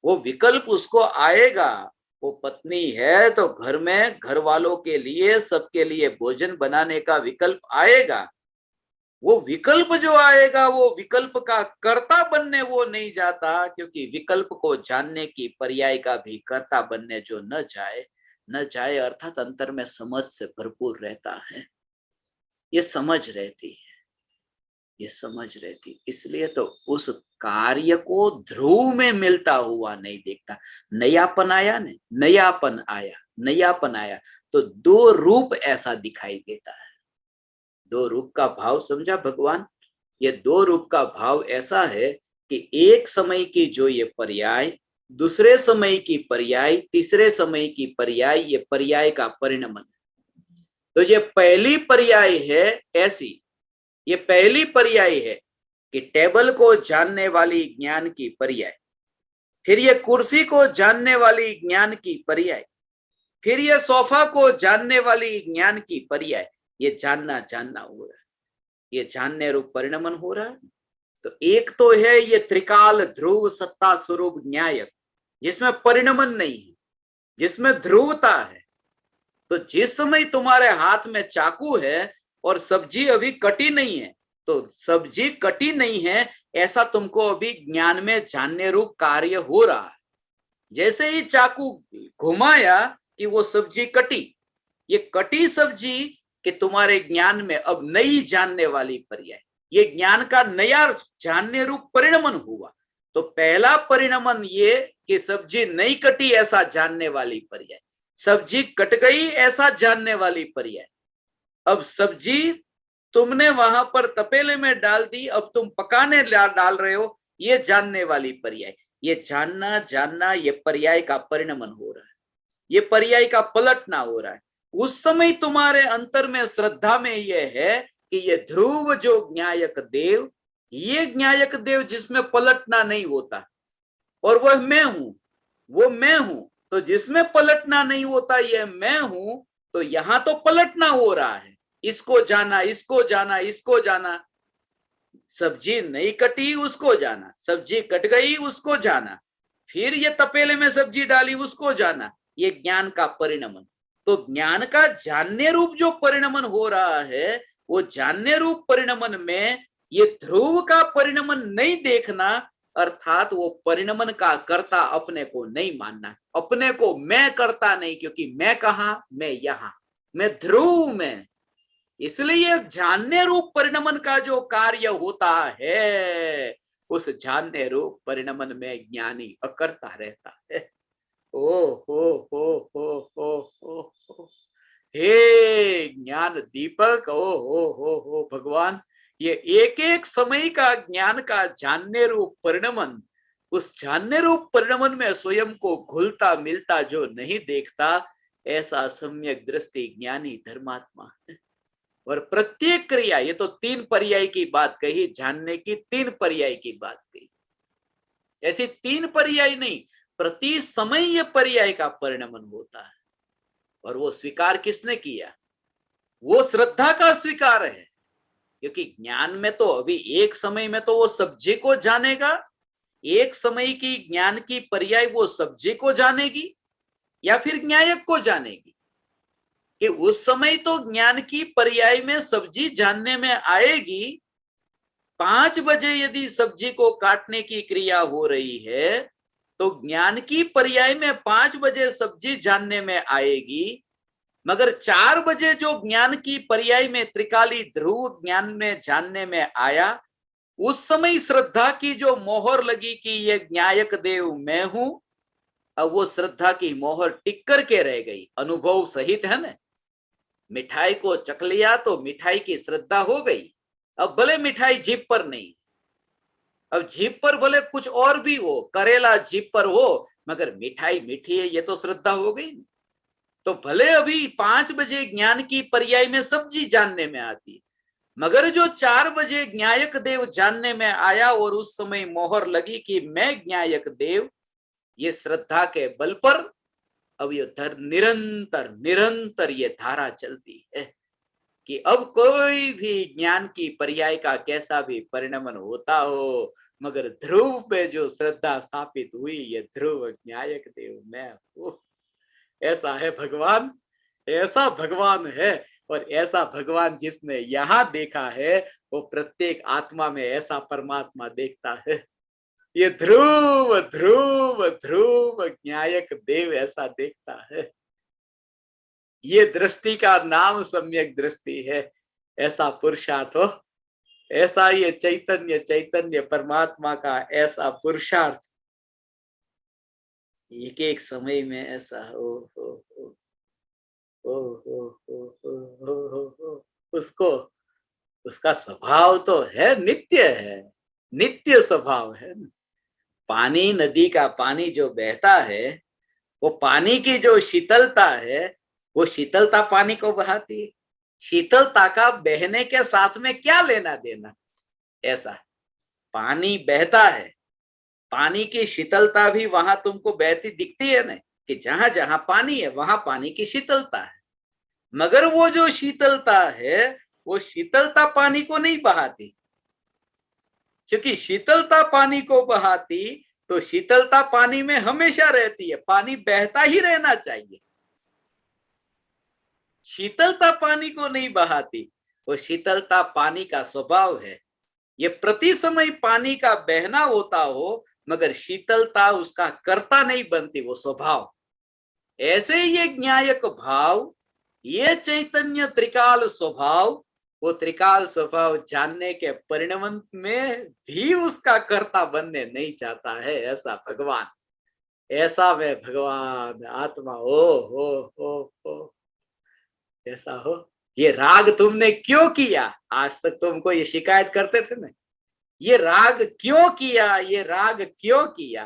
वो विकल्प उसको आएगा। वो पत्नी है तो घर में घर वालों के लिए, सबके लिए भोजन बनाने का विकल्प आएगा। वो विकल्प जो आएगा, वो विकल्प का कर्ता बनने वो नहीं जाता, क्योंकि विकल्प को जानने की पर्याय का भी कर्ता बनने जो न जाए अर्थात अंतर में समझ से भरपूर रहता है। ये समझ रहती, इसलिए तो उस कार्य को ध्रुव में मिलता हुआ नहीं देखता। नयापन आया तो दो रूप ऐसा दिखाई देता है। दो रूप का भाव समझा भगवान? ये दो रूप का भाव ऐसा है कि एक समय की जो ये पर्याय, दूसरे समय की पर्याय, तीसरे समय की पर्याय, ये पर्याय का परिणमन। तो ये पहली पर्याय है ऐसी, ये पहली पर्याय है कि टेबल को जानने वाली ज्ञान की पर्याय, फिर ये कुर्सी को जानने वाली ज्ञान की पर्याय, फिर ये सोफा को जानने वाली ज्ञान की पर्याय। ये जानना हो रहा है, ये जानने रूप परिणमन हो रहा है। तो एक तो है ये त्रिकाल ध्रुव सत्ता स्वरूप न्यायक, जिसमें परिणमन नहीं है, जिसमें ध्रुवता है। तो जिस समय तुम्हारे हाथ में चाकू है और सब्जी अभी कटी नहीं है, तो सब्जी कटी नहीं है ऐसा तुमको अभी ज्ञान में जानने रूप कार्य हो रहा है। जैसे ही चाकू घुमाया कि वो सब्जी कटी, ये कटी सब्जी कि तुम्हारे ज्ञान में अब नई जानने वाली पर्याय, ये ज्ञान का नया जानने रूप परिणमन हुआ। तो पहला परिणमन ये कि सब्जी नहीं कटी ऐसा जानने वाली पर्याय, सब्जी कट गई ऐसा जानने वाली पर्याय। अब सब्जी तुमने वहां पर तपेले में डाल दी, अब तुम पकाने डाल रहे हो, ये जानने वाली पर्याय। ये जानना ये पर्याय का परिणमन हो रहा है, ये पर्याय का पलटना हो रहा है। उस समय तुम्हारे अंतर में श्रद्धा में यह है कि ये ध्रुव जो ज्ञायक देव, ये ज्ञायक देव जिसमें पलटना नहीं होता, और वह मैं हूं, वो मैं हूं। तो जिसमें पलटना नहीं होता ये मैं हूं, तो यहां तो पलटना हो रहा है। इसको जाना, इसको जाना, इसको जाना। सब्जी नहीं कटी उसको जाना, सब्जी कट गई उसको जाना, फिर ये तपेले में सब्जी डाली उसको जाना। ये ज्ञान का परिणमन। तो ज्ञान का जानने रूप जो परिणमन हो रहा है, वो जानने रूप परिणमन में ये ध्रुव का परिणमन नहीं देखना, अर्थात वो परिणमन का कर्ता अपने को नहीं मानना, अपने को मैं करता नहीं, क्योंकि मैं कहां, मैं यहां, मैं ध्रुव में। इसलिए जानने रूप परिणमन का जो कार्य होता है, उस जानने रूप परिणमन में ज्ञानी अकर्ता रहता है। ओ हो हे ज्ञान दीपक, हो भगवान, ये एक एक समय का ज्ञान का जानने रूप परिणमन, उस जानने रूप परिणमन में स्वयं को घुलता मिलता जो नहीं देखता, ऐसा सम्यक दृष्टि ज्ञानी धर्मात्मा है। और प्रत्येक क्रिया, ये तो तीन पर्याय की बात कही, जानने की तीन पर्याय की बात कही, ऐसी तीन पर्याय नहीं, प्रति समय ये पर्याय का परिणमन होता है। और वो स्वीकार किसने किया? वो श्रद्धा का स्वीकार है, क्योंकि ज्ञान में तो अभी एक समय में तो वो सब्जी को जानेगा, एक समय की ज्ञान की पर्याय वो सब्जी को जानेगी या फिर न्यायक को जानेगी, कि उस समय तो ज्ञान की पर्याय में सब्जी जानने में आएगी। 5 बजे यदि सब्जी को काटने की क्रिया हो रही है तो ज्ञान की पर्याय में 5 बजे सब्जी जानने में आएगी। मगर 4 बजे जो ज्ञान की पर्याय में त्रिकाली ध्रुव ज्ञान में जानने में आया, उस समय श्रद्धा की जो मोहर लगी कि ये न्यायक देव मैं हूं, अब वो श्रद्धा की मोहर टिक करके रह गई, अनुभव सहित है ना। मिठाई को चख लिया तो मिठाई की श्रद्धा हो गई, अब भले मिठाई जीभ पर नहीं, अब जीभ पर भले कुछ और भी हो, करेला जीभ पर हो, मगर मिठाई मीठी है, ये तो श्रद्धा हो गई। तो भले अभी 5 बजे ज्ञान की पर्याय में सब्जी जानने में आती, मगर जो 4 बजे न्यायक देव जानने में आया और उस समय मोहर लगी कि मैं न्यायक देव, ये श्रद्धा के बल पर अब ये निरंतर निरंतर ये धारा चलती है कि अब कोई भी ज्ञान की पर्याय का कैसा भी परिणमन होता हो, मगर ध्रुव पे जो श्रद्धा स्थापित हुई, ये ध्रुव न्यायक देव मैं हूं। ऐसा है भगवान, ऐसा भगवान है। और ऐसा भगवान जिसने यहां देखा है वो प्रत्येक आत्मा में ऐसा परमात्मा देखता है। ये ध्रुव ध्रुव ध्रुव न्यायक देव ऐसा देखता है। ये दृष्टि का नाम सम्यक दृष्टि है। ऐसा पुरुषार्थ हो, ऐसा ये चैतन्य चैतन्य परमात्मा का ऐसा पुरुषार्थ एक एक समय में ऐसा हो उसको, उसका स्वभाव तो है, नित्य है, नित्य स्वभाव है। पानी, नदी का पानी जो बहता है, वो पानी की जो शीतलता है, वो शीतलता पानी को बहाती है। शीतलता का बहने के साथ में क्या लेना देना, ऐसा पानी बहता है, पानी की शीतलता भी वहां तुमको बहती दिखती है ना, कि जहां जहां पानी है वहां पानी की शीतलता है, मगर वो जो शीतलता है वो शीतलता पानी को नहीं बहाती, क्योंकि शीतलता पानी को बहाती तो शीतलता पानी में हमेशा रहती है, पानी बहता ही रहना चाहिए। शीतलता पानी को नहीं बहाती, वो शीतलता पानी का स्वभाव है। ये प्रति समय पानी का बहना होता हो, मगर शीतलता उसका कर्ता नहीं बनती, वो स्वभाव। ऐसे ही ये न्यायक भाव, ये चैतन्य त्रिकाल स्वभाव, वो त्रिकाल स्वभाव जानने के परिणमन में भी उसका कर्ता बनने नहीं चाहता है। ऐसा भगवान, ऐसा मैं भगवान आत्मा हो ऐसा हो। ये राग तुमने क्यों किया, आज तक तुमको ये शिकायत करते थे ना, ये राग क्यों किया, ये राग क्यों किया।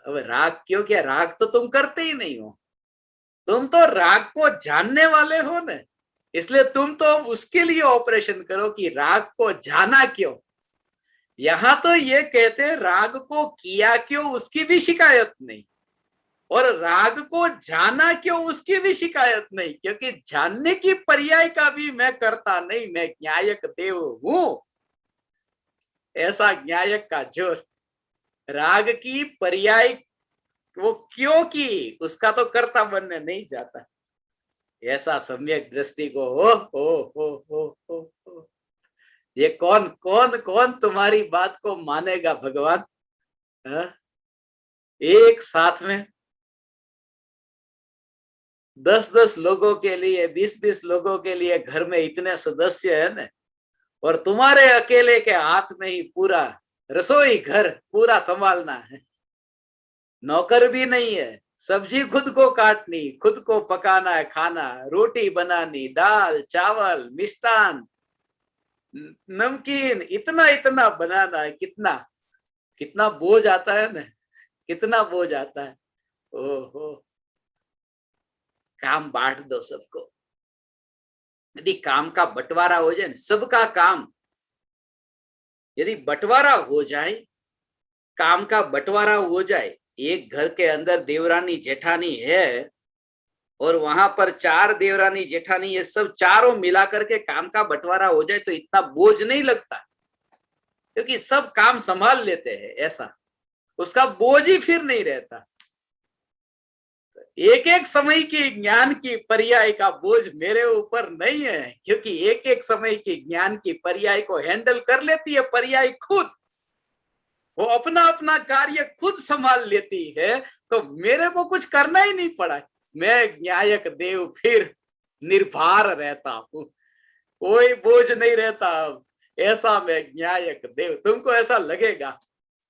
अब राग क्यों किया, राग तो तुम करते ही नहीं हो, तुम तो राग को जानने वाले हो ना, इसलिए तुम तो उसके लिए ऑपरेशन करो कि राग को जाना क्यों। यहां तो ये कहते राग को किया क्यों, उसकी भी शिकायत नहीं, और राग को जाना क्यों, उसकी भी शिकायत नहीं, क्योंकि जानने की पर्याय का भी मैं करता नहीं, मैं न्यायक देव हूं। ऐसा न्यायक का जोर, राग की पर्याय वो क्यों की, उसका तो कर्ता बनने नहीं जाता। ऐसा सम्यक दृष्टि को हो। ये कौन कौन कौन तुम्हारी बात को मानेगा भगवान। हा? एक साथ में 10-10 लोगों के लिए, 20-20 लोगों के लिए घर में इतने सदस्य है ना, और तुम्हारे अकेले के हाथ में ही पूरा रसोई घर पूरा संभालना है। नौकर भी नहीं है, सब्जी खुद को काटनी, खुद को पकाना है, खाना, रोटी बनानी, दाल चावल मिष्टान नमकीन, इतना इतना बनाना है। कितना कितना बोझ आता है ना, कितना बोझ आता है। ओहो, काम बांट दो सबको। यदि काम का बंटवारा हो जाए, सबका काम यदि बंटवारा हो जाए, काम का बंटवारा हो जाए, एक घर के अंदर देवरानी जेठानी है और वहां पर 4 देवरानी जेठानी ये सब चारों मिला करके काम का बंटवारा हो जाए तो इतना बोझ नहीं लगता, क्योंकि सब काम संभाल लेते हैं, ऐसा उसका बोझ ही फिर नहीं रहता। एक एक समय की ज्ञान की पर्याय का बोझ मेरे ऊपर नहीं है, क्योंकि एक एक समय की ज्ञान की पर्याय को हैंडल कर लेती है पर्याय खुद, वो अपना अपना कार्य खुद संभाल लेती है, तो मेरे को कुछ करना ही नहीं पड़ा। मैं न्यायक देव फिर निर्भर रहता हूं, कोई बोझ नहीं रहता। अब ऐसा मैं न्यायक देव, तुमको ऐसा लगेगा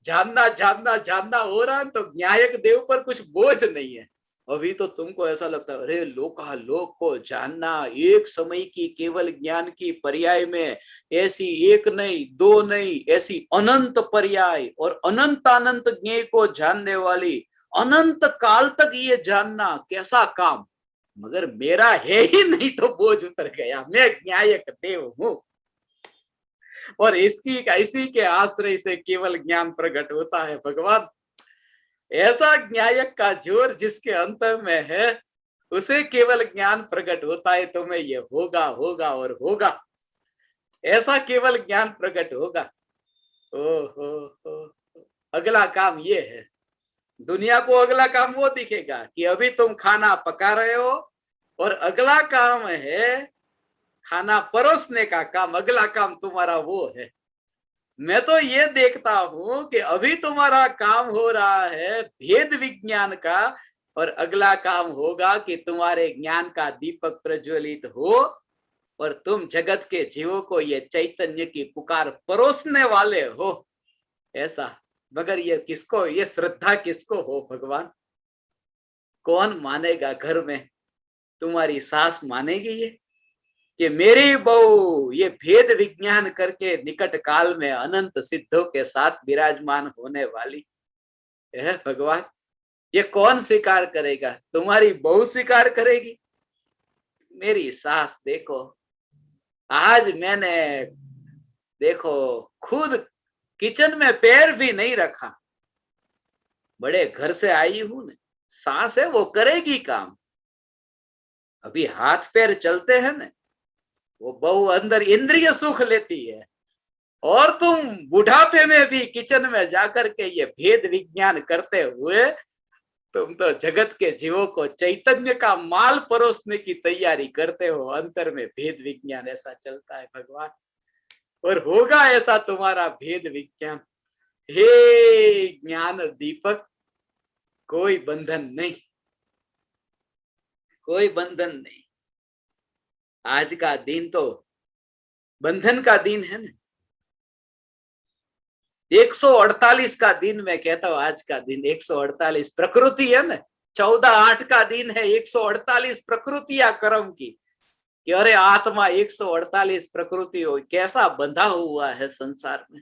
जानना जानना जानना हो रहा है तो न्यायक देव पर कुछ बोझ नहीं है। अभी तो तुमको ऐसा लगता है अरे लोकालोक को जानना, एक समय की केवल ज्ञान की पर्याय में ऐसी एक नहीं दो नहीं, ऐसी अनंत पर्याय और अनंत अनंत ज्ञेय को जानने वाली, अनंत काल तक ये जानना कैसा काम, मगर मेरा है ही नहीं तो बोझ उतर गया। मैं न्यायक देव हूं और इसी के आश्रय से केवल ज्ञान प्रकट होता है भगवान। ऐसा न्यायक का जोर जिसके अंतर में है उसे केवल ज्ञान प्रकट होता है, तो मैं ये होगा होगा और होगा, ऐसा केवल ज्ञान प्रकट होगा। ओ हो अगला काम ये है, दुनिया को अगला काम वो दिखेगा कि अभी तुम खाना पका रहे हो और अगला काम है खाना परोसने का काम, अगला काम तुम्हारा वो है। मैं तो ये देखता हूं कि अभी तुम्हारा काम हो रहा है भेद विज्ञान का, और अगला काम होगा कि तुम्हारे ज्ञान का दीपक प्रज्वलित हो और तुम जगत के जीवों को ये चैतन्य की पुकार परोसने वाले हो, ऐसा। मगर ये किसको, ये श्रद्धा किसको हो भगवान? कौन मानेगा घर में? तुम्हारी सास मानेगी ये कि मेरी बहू ये भेद विज्ञान करके निकट काल में अनंत सिद्धों के साथ विराजमान होने वाली है? भगवान ये कौन स्वीकार करेगा? तुम्हारी बहू स्वीकार करेगी? मेरी सास देखो, आज मैंने देखो खुद किचन में पैर भी नहीं रखा, बड़े घर से आई हूं ना, सास है वो करेगी काम, अभी हाथ पैर चलते हैं ना, वो बहू अंदर इंद्रिय सुख लेती है, और तुम बुढ़ापे में भी किचन में जाकर के ये भेद विज्ञान करते हुए तुम तो जगत के जीवों को चैतन्य का माल परोसने की तैयारी करते हो। अंतर में भेद विज्ञान ऐसा चलता है भगवान, और होगा ऐसा तुम्हारा भेद विज्ञान। हे ज्ञान दीपक, कोई बंधन नहीं, कोई बंधन नहीं। आज का दिन तो बंधन का दिन है ना, 148 का दिन, मैं कहता हूं आज का दिन 148 प्रकृति है ना, 14/8 का दिन है, 148 प्रकृतियां कर्म की, कि अरे आत्मा 148 प्रकृति हो, कैसा बंधा हुआ है संसार में।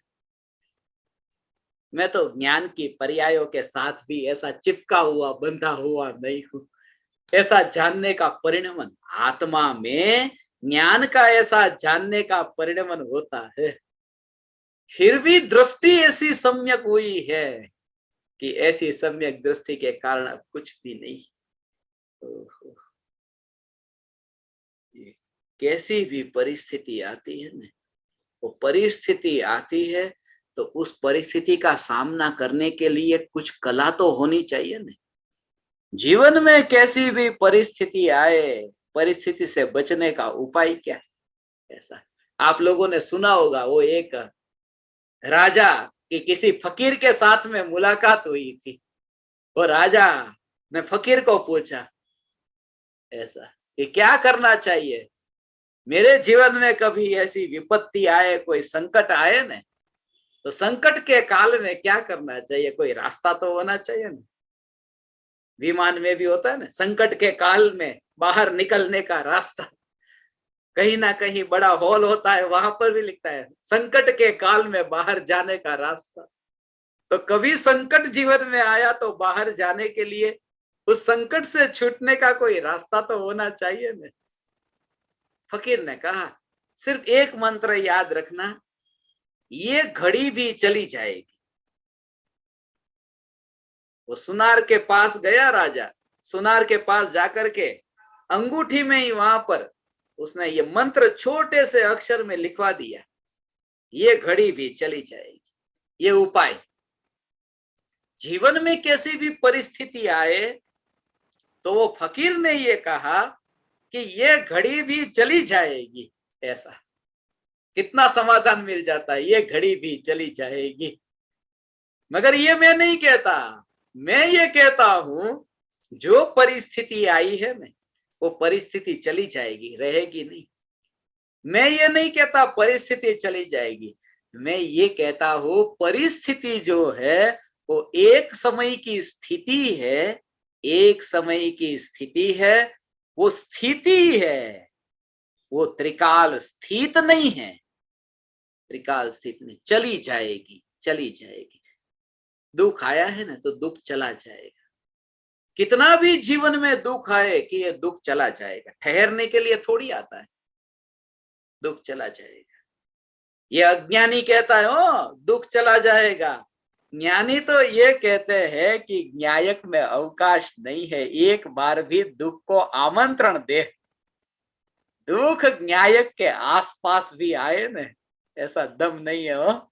मैं तो ज्ञान की पर्यायों के साथ भी ऐसा चिपका हुआ बंधा हुआ नहीं हूं। ऐसा जानने का परिणमन आत्मा में, ज्ञान का ऐसा जानने का परिणमन होता है, फिर भी दृष्टि ऐसी सम्यक हुई है कि ऐसी सम्यक दृष्टि के कारण अब कुछ भी नहीं। कैसी भी परिस्थिति आती है ना, वो परिस्थिति आती है तो उस परिस्थिति का सामना करने के लिए कुछ कला तो होनी चाहिए ना। जीवन में कैसी भी परिस्थिति आए, परिस्थिति से बचने का उपाय क्या है? ऐसा आप लोगों ने सुना होगा, वो एक राजा की किसी फकीर के साथ में मुलाकात हुई थी, वो राजा ने फकीर को पूछा ऐसा कि क्या करना चाहिए, मेरे जीवन में कभी ऐसी विपत्ति आए, कोई संकट आए ना, तो संकट के काल में क्या करना चाहिए? कोई रास्ता तो होना चाहिए ना। विमान में भी होता है ना, संकट के काल में बाहर निकलने का रास्ता, कहीं ना कहीं बड़ा हॉल होता है, वहां पर भी लिखता है संकट के काल में बाहर जाने का रास्ता। तो कभी संकट जीवन में आया तो बाहर जाने के लिए, उस संकट से छूटने का कोई रास्ता तो होना चाहिए ना। फकीर ने कहा सिर्फ एक मंत्र याद रखना, ये घड़ी भी चली जाएगी। वो सुनार के पास गया राजा, सुनार के पास जाकर के अंगूठी में ही वहां पर उसने ये मंत्र छोटे से अक्षर में लिखवा दिया, ये घड़ी भी चली जाएगी। ये उपाय, जीवन में कैसी भी परिस्थिति आए तो वो फकीर ने ये कहा कि ये घड़ी भी चली जाएगी। ऐसा कितना समाधान मिल जाता है, ये घड़ी भी चली जाएगी। मगर ये मैं नहीं कहता, मैं ये कहता हूं जो परिस्थिति आई है मैं, वो परिस्थिति चली जाएगी, रहेगी नहीं। मैं ये नहीं कहता परिस्थिति चली जाएगी, मैं ये कहता हूं परिस्थिति जो है वो एक समय की स्थिति है, एक समय की स्थिति है, वो स्थिति है, वो त्रिकाल स्थित नहीं है, त्रिकाल स्थित नहीं, चली जाएगी, चली जाएगी। दुख आया है ना तो दुख चला जाएगा। कितना भी जीवन में दुख आए कि ये दुख चला जाएगा, ठहरने के लिए थोड़ी आता है, दुख चला जाएगा। ये अज्ञानी कहता है ओ दुख चला जाएगा, ज्ञानी तो ये कहते हैं कि न्यायक में अवकाश नहीं है, एक बार भी दुख को आमंत्रण दे। दुख न्यायक के आसपास भी आए न, ऐसा दम नहीं है हो,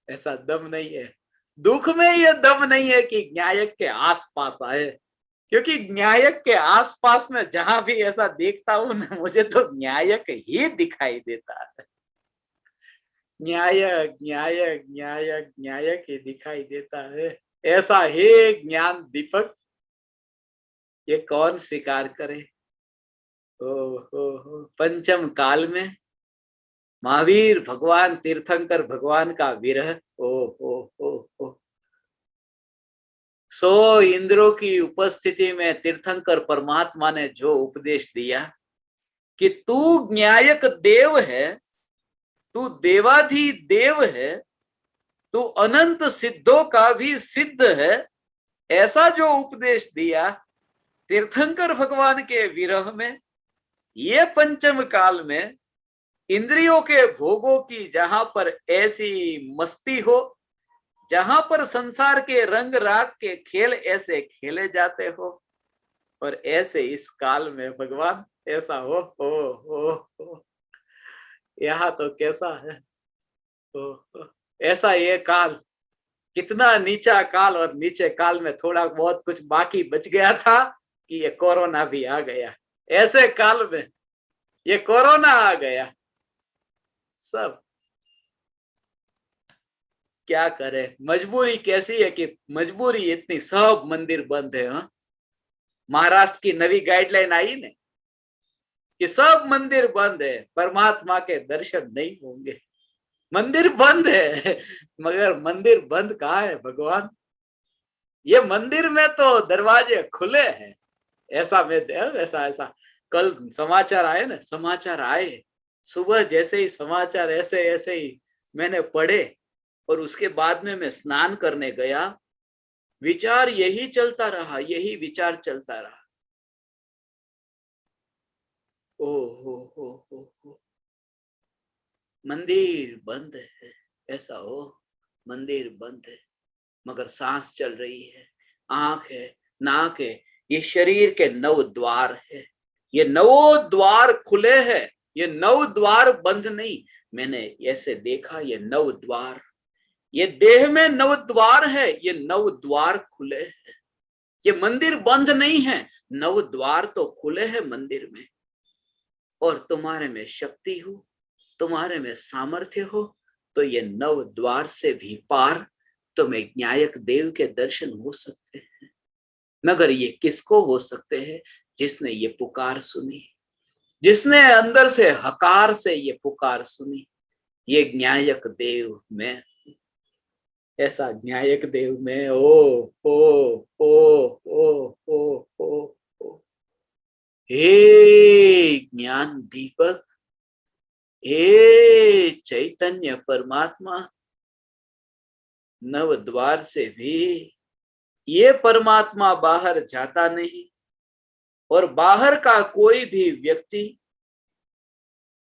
ऐसा दम नहीं है। दुख में ये दम नहीं है कि न्यायक के आसपास आए, क्योंकि न्यायक के आसपास में जहां भी ऐसा देखता हूं ना, मुझे तो न्यायक ही दिखाई देता है। न्यायक न्यायक न्यायक न्यायक ही दिखाई देता है। ऐसा है ज्ञान दीपक, ये कौन स्वीकार करे। हो पंचम काल में महावीर भगवान, तीर्थंकर भगवान का विरह, ओ 100 इंद्रों की उपस्थिति में तीर्थंकर परमात्मा ने जो उपदेश दिया कि तू न्यायक देव है, तू देवाधि देव है, तू अनंत सिद्धों का भी सिद्ध है, ऐसा जो उपदेश दिया तीर्थंकर भगवान के विरह में, ये पंचम काल में इंद्रियों के भोगों की जहां पर ऐसी मस्ती हो, जहां पर संसार के रंग राग के खेल ऐसे खेले जाते हो, और ऐसे इस काल में भगवान ऐसा हो यहाँ तो कैसा है। ऐसा ये काल, कितना नीचा काल, और नीचे काल में थोड़ा बहुत कुछ बाकी बच गया था कि ये कोरोना भी आ गया। ऐसे काल में ये कोरोना आ गया। सब क्या करे, मजबूरी कैसी है कि मजबूरी इतनी, सब मंदिर बंद है। हाँ, महाराष्ट्र की नवी गाइडलाइन आई ने कि सब मंदिर बंद है, परमात्मा के दर्शन नहीं होंगे। मंदिर बंद है, मगर मंदिर बंद कहाँ है भगवान, ये मंदिर में तो दरवाजे खुले हैं। ऐसा मैं ऐसा कल समाचार आए ना, समाचार आए सुबह, जैसे ही समाचार ऐसे ऐसे ही मैंने पढ़े, और उसके बाद में मैं स्नान करने गया, विचार यही चलता रहा, यही विचार चलता रहा। ओ हो मंदिर बंद है, ऐसा हो, मंदिर बंद है मगर सांस चल रही है, आंख है, नाक है, ये शरीर के 9 द्वार है, ये 9 द्वार खुले हैं, ये 9 द्वार बंद नहीं। मैंने ऐसे देखा, ये 9 द्वार, ये देह में 9 द्वार है, ये 9 द्वार खुले हैं, ये मंदिर बंद नहीं है, 9 द्वार तो खुले हैं मंदिर में। और तुम्हारे में शक्ति हो, तुम्हारे में सामर्थ्य हो, तो ये 9 द्वार से भी पार तुम्हें न्यायक देव के दर्शन हो सकते हैं। मगर ये किसको हो सकते हैं? जिसने ये पुकार सुनी, जिसने अंदर से हकार से ये पुकार सुनी, ये न्यायक देव में, ऐसा न्यायक देव में ओ हे ज्ञान दीपक, हे चैतन्य परमात्मा, 9 द्वार से भी ये परमात्मा बाहर जाता नहीं, और बाहर का कोई भी व्यक्ति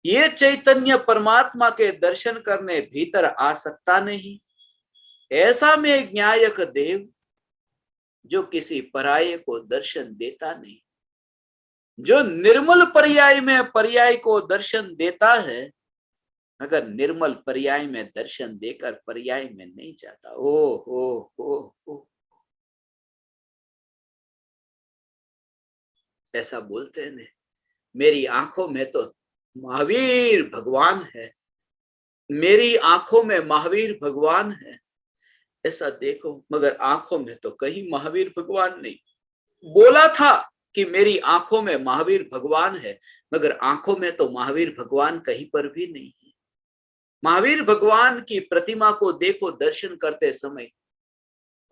ये चैतन्य परमात्मा के दर्शन करने भीतर आ सकता नहीं। ऐसा में न्यायक देव जो किसी पराये को दर्शन देता नहीं, जो निर्मल पर्याय में पर्याय को दर्शन देता है, मगर निर्मल पर्याय में दर्शन देकर पर्याय में नहीं जाता। ओ ऐसा बोलते हैं ने, मेरी आंखों में तो महावीर भगवान है, मेरी आंखों में महावीर भगवान है, ऐसा देखो, मगर आंखों में तो कहीं महावीर भगवान नहीं। बोला था कि मेरी आंखों में महावीर भगवान है, मगर आंखों में तो महावीर भगवान कहीं पर भी नहीं है। महावीर भगवान की प्रतिमा को देखो दर्शन करते समय,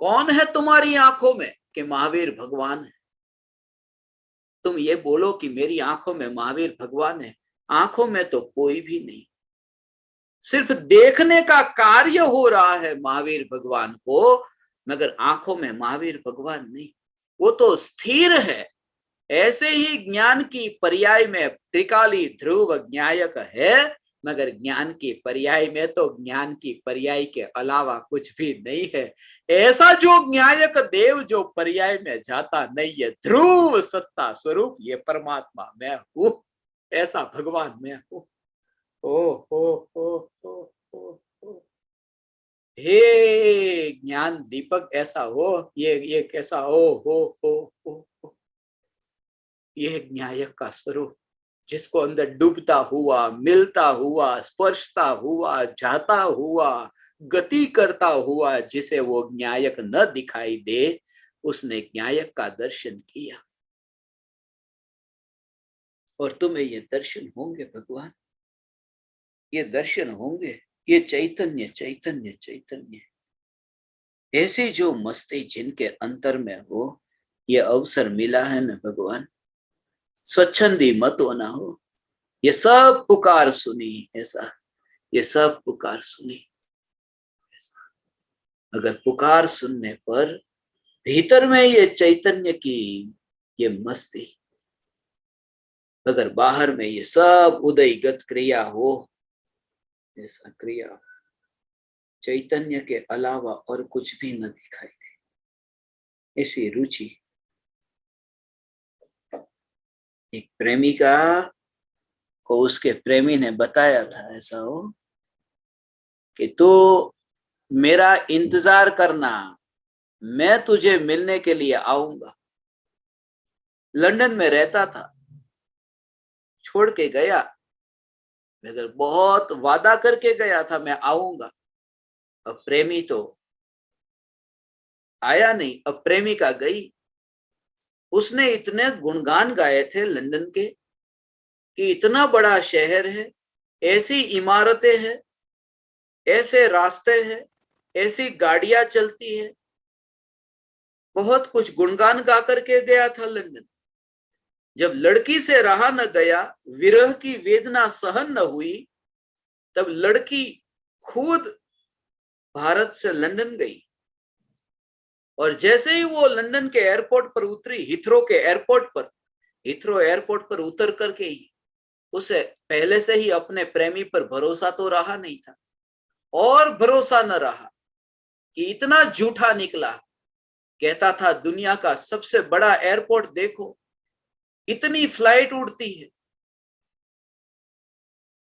कौन है तुम्हारी आंखों में कि महावीर भगवान है? तुम ये बोलो कि मेरी आंखों में महावीर भगवान है, आंखों में तो कोई भी नहीं। सिर्फ देखने का कार्य हो रहा है महावीर भगवान को, मगर आंखों में महावीर भगवान नहीं। वो तो स्थिर है। ऐसे ही ज्ञान की पर्याय में त्रिकाली ध्रुव ज्ञायक है, मगर ज्ञान की पर्याय में तो ज्ञान की पर्याय के अलावा कुछ भी नहीं है। ऐसा जो ज्ञायक देव जो पर्याय में जाता नहीं है, ध्रुव सत्ता स्वरूप ये परमात्मा मैं हूं, ऐसा भगवान मैं हूं। ओ हो हे ज्ञान दीपक ऐसा हो, ये कैसा हो, ये न्यायक का स्वरूप, जिसको अंदर डूबता हुआ, मिलता हुआ, स्पर्शता हुआ, जाता हुआ, गति करता हुआ, जिसे वो न्यायक न दिखाई दे, उसने न्यायक का दर्शन किया। और तुम्हें ये दर्शन होंगे भगवान, ये दर्शन होंगे, ये चैतन्य चैतन्य चैतन्य, ऐसी जो मस्ती जिनके अंतर में हो, ये अवसर मिला है न भगवान, स्वच्छंदी मत होना हो। ये सब पुकार सुनी ऐसा, ये सब पुकार सुनी ऐसा। अगर पुकार सुनने पर भीतर में ये चैतन्य की ये मस्ती, अगर बाहर में ये सब उदयगत क्रिया हो, ऐसा क्रिया हो, चैतन्य के अलावा और कुछ भी न दिखाई दे, ऐसी रुचि। एक प्रेमिका को उसके प्रेमी ने बताया था ऐसा हो कि तू मेरा इंतजार करना, मैं तुझे मिलने के लिए आऊंगा। लंदन में रहता था, छोड़ के गया, मगर बहुत वादा करके गया था मैं आऊंगा। अब प्रेमी तो आया नहीं, अब प्रेमिका गई। उसने इतने गुणगान गाए थे लंदन के कि इतना बड़ा शहर है, ऐसी इमारतें हैं, ऐसे रास्ते हैं, ऐसी गाड़ियां चलती है, बहुत कुछ गुणगान गा करके गया था लंदन। जब लड़की से रहा न गया, विरह की वेदना सहन न हुई, तब लड़की खुद भारत से लंदन गई। और जैसे ही वो लंदन के एयरपोर्ट पर उतरी, हिथ्रो के एयरपोर्ट पर, हिथ्रो एयरपोर्ट पर उतर करके ही उसे पहले से ही अपने प्रेमी पर भरोसा तो रहा नहीं था, और भरोसा न रहा कि इतना झूठा निकला। कहता था दुनिया का सबसे बड़ा एयरपोर्ट देखो, इतनी फ्लाइट उड़ती है,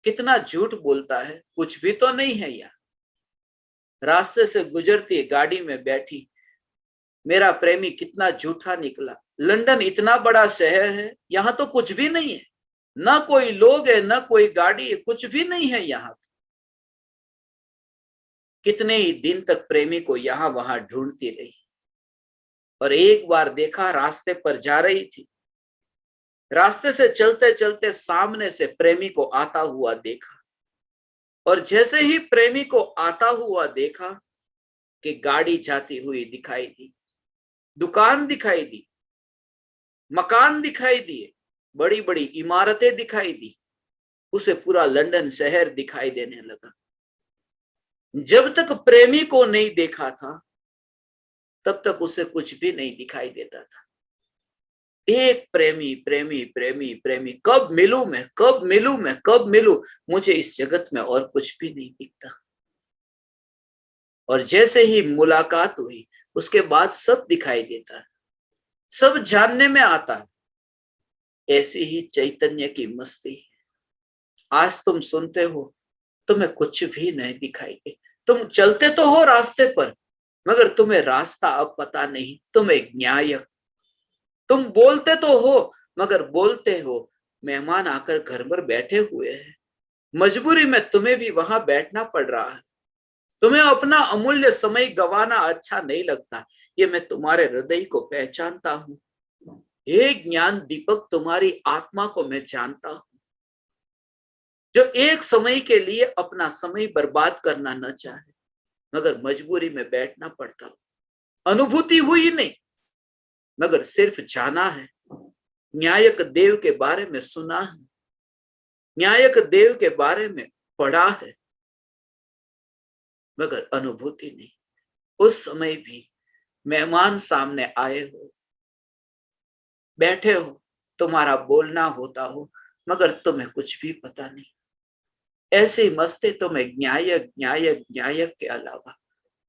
कितना झूठ बोलता है, कुछ भी तो नहीं है यार। रास्ते से गुजरती गाड़ी में बैठी, मेरा प्रेमी कितना झूठा निकला। लंदन इतना बड़ा शहर है, यहां तो कुछ भी नहीं है, ना कोई लोग है, ना कोई गाड़ी है, कुछ भी नहीं है यहाँ। कितने ही दिन तक प्रेमी को यहां वहां ढूंढती रही, और एक बार देखा रास्ते पर जा रही थी, रास्ते से चलते चलते सामने से प्रेमी को आता हुआ देखा। और जैसे ही प्रेमी को आता हुआ देखा कि गाड़ी जाती हुई दिखाई दी, दुकान दिखाई दी, मकान दिखाई दिए, बड़ी बड़ी इमारतें दिखाई दी, उसे पूरा लंदन शहर दिखाई देने लगा। जब तक प्रेमी को नहीं देखा था, तब तक उसे कुछ भी नहीं दिखाई देता था। एक प्रेमी प्रेमी प्रेमी प्रेमी, कब मिलूं मैं, कब मिलूं मैं, कब मिलूं, मुझे इस जगत में और कुछ भी नहीं दिखता। और जैसे ही मुलाकात हुई, उसके बाद सब दिखाई देता है, सब जानने में आता है। ऐसी ही चैतन्य की मस्ती। आज तुम सुनते हो, तुम्हें कुछ भी नहीं दिखाई दे। तुम चलते तो हो रास्ते पर, मगर तुम्हें रास्ता अब पता नहीं। तुम एक न्यायक। तुम बोलते तो हो, मगर बोलते हो मेहमान आकर घर पर बैठे हुए हैं। मजबूरी में तुम्हें भी वहां बैठना पड़ रहा है। तुम्हें अपना अमूल्य समय गंवाना अच्छा नहीं लगता। ये मैं तुम्हारे हृदय को पहचानता हूँ। हे ज्ञान दीपक, तुम्हारी आत्मा को मैं जानता हूँ, जो एक समय के लिए अपना समय बर्बाद करना न चाहे, मगर मजबूरी में बैठना पड़ता हो। अनुभूति हुई नहीं, मगर सिर्फ जाना है। न्यायक देव के बारे में सुना है, न्यायक देव के बारे में पढ़ा है, मगर अनुभूति नहीं। उस समय भी मेहमान सामने आए हो, बैठे हो, तुम्हारा बोलना होता हो, मगर तुम्हें कुछ भी पता नहीं। ऐसे मस्ते तुम्हें न्यायक न्यायक न्यायक के अलावा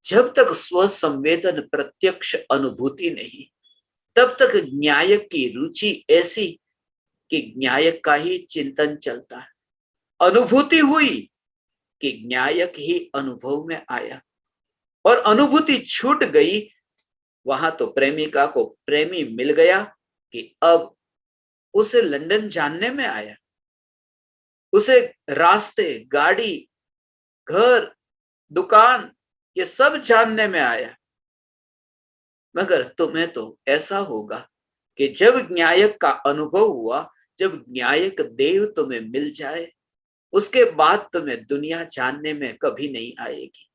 जब तक स्व संवेदन प्रत्यक्ष अनुभूति नहीं, तब तक न्यायक की रुचि ऐसी कि न्यायक का ही चिंतन चलता है। अनुभूति हुई कि न्यायक ही अनुभव में आया, और अनुभूति छूट गई। वहां तो प्रेमिका को प्रेमी मिल गया कि अब उसे लंदन जानने में आया। उसे रास्ते, गाड़ी, घर, दुकान, ये सब जानने में आया। मगर तुम्हें तो ऐसा होगा कि जब न्यायक का अनुभव हुआ, जब न्यायक देव तुम्हें मिल जाए, उसके बाद तुम्हें दुनिया जानने में कभी नहीं आएगी।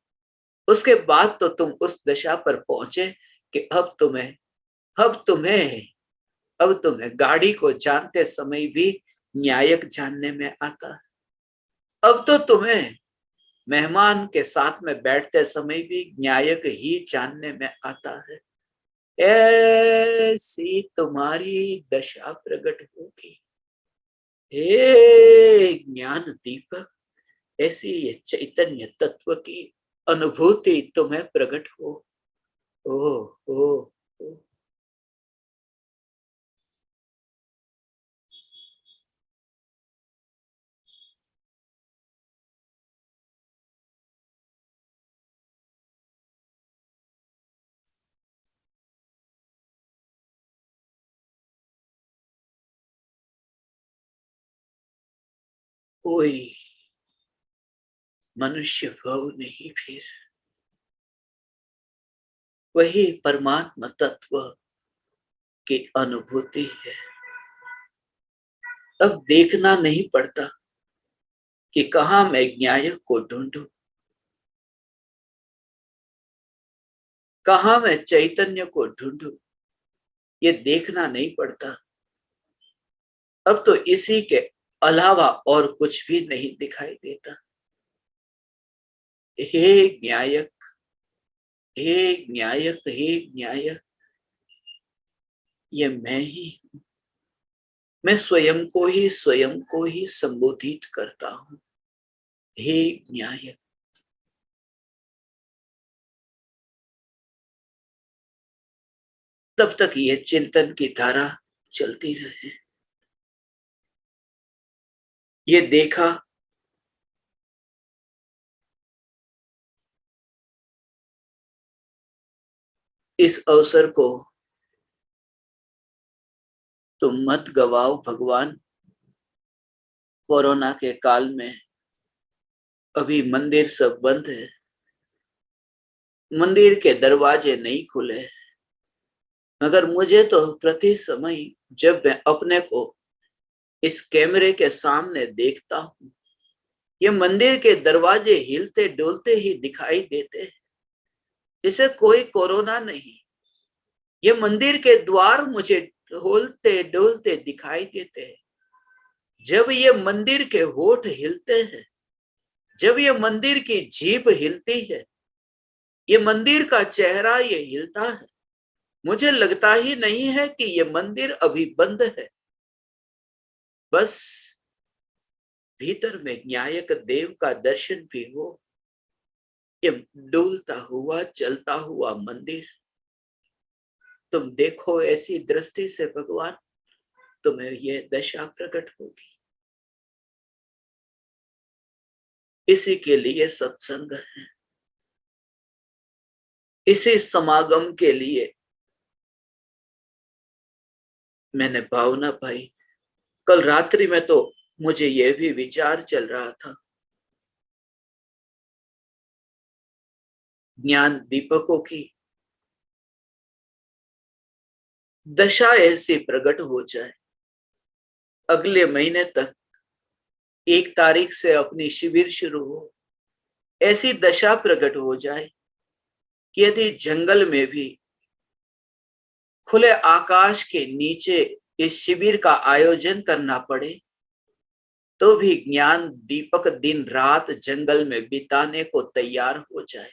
उसके बाद तो तुम उस दशा पर पहुंचे कि अब तुम्हें गाड़ी को जानते समय भी न्यायक जानने में आता है। अब तो तुम्हें मेहमान के साथ में बैठते समय भी न्यायक ही जानने में आता है। ऐसी तुम्हारी दशा प्रकट होगी। हे ज्ञान दीपक, ऐसी ये चैतन्य तत्व की अनुभूति तुम्हें प्रकट हो। ओ, ओ, ओ। कोई मनुष्य भाव नहीं, फिर वही परमात्मा तत्व की अनुभूति है। अब देखना नहीं पड़ता कि कहां मैं न्यायक को ढूंढूं, कहां मैं चैतन्य को ढूंढूं। ये देखना नहीं पड़ता। अब तो इसी के अलावा और कुछ भी नहीं दिखाई देता। हे न्यायक, हे न्यायक, हे न्यायक, ये मैं ही हूं। मैं स्वयं को ही संबोधित करता हूं। हे न्यायक। तब तक ये चिंतन की धारा चलती रहे। ये देखा, इस अवसर को तुम मत गवाओ भगवान। कोरोना के काल में अभी मंदिर सब बंद है, मंदिर के दरवाजे नहीं खुले। मगर मुझे तो प्रति समय जब मैं अपने को इस कैमरे के सामने देखता हूं, ये मंदिर के दरवाजे हिलते डोलते ही दिखाई देते हैं, जैसे कोई कोरोना नहीं। ये मंदिर के द्वार मुझे हिलते डोलते दिखाई देते हैं। जब ये मंदिर के होठ हिलते हैं, जब ये मंदिर की जीभ हिलती है, ये मंदिर का चेहरा ये हिलता है, मुझे लगता ही नहीं है कि ये मंदिर अभी बंद है। बस भीतर में न्यायक देव का दर्शन भी हो। ये डोलता हुआ चलता हुआ मंदिर तुम देखो ऐसी दृष्टि से भगवान, तुम्हें यह दशा प्रकट होगी। इसी के लिए सत्संग है, इसी समागम के लिए मैंने भावना पाई। कल रात्रि में तो मुझे यह भी विचार चल रहा था, ज्ञान दीपकों की दशा ऐसी प्रकट हो जाए, अगले महीने तक 1 तारीख से अपनी शिविर शुरू हो, ऐसी दशा प्रकट हो जाए कि यदि जंगल में भी खुले आकाश के नीचे इस शिविर का आयोजन करना पड़े तो भी ज्ञान दीपक दिन रात जंगल में बिताने को तैयार हो जाए।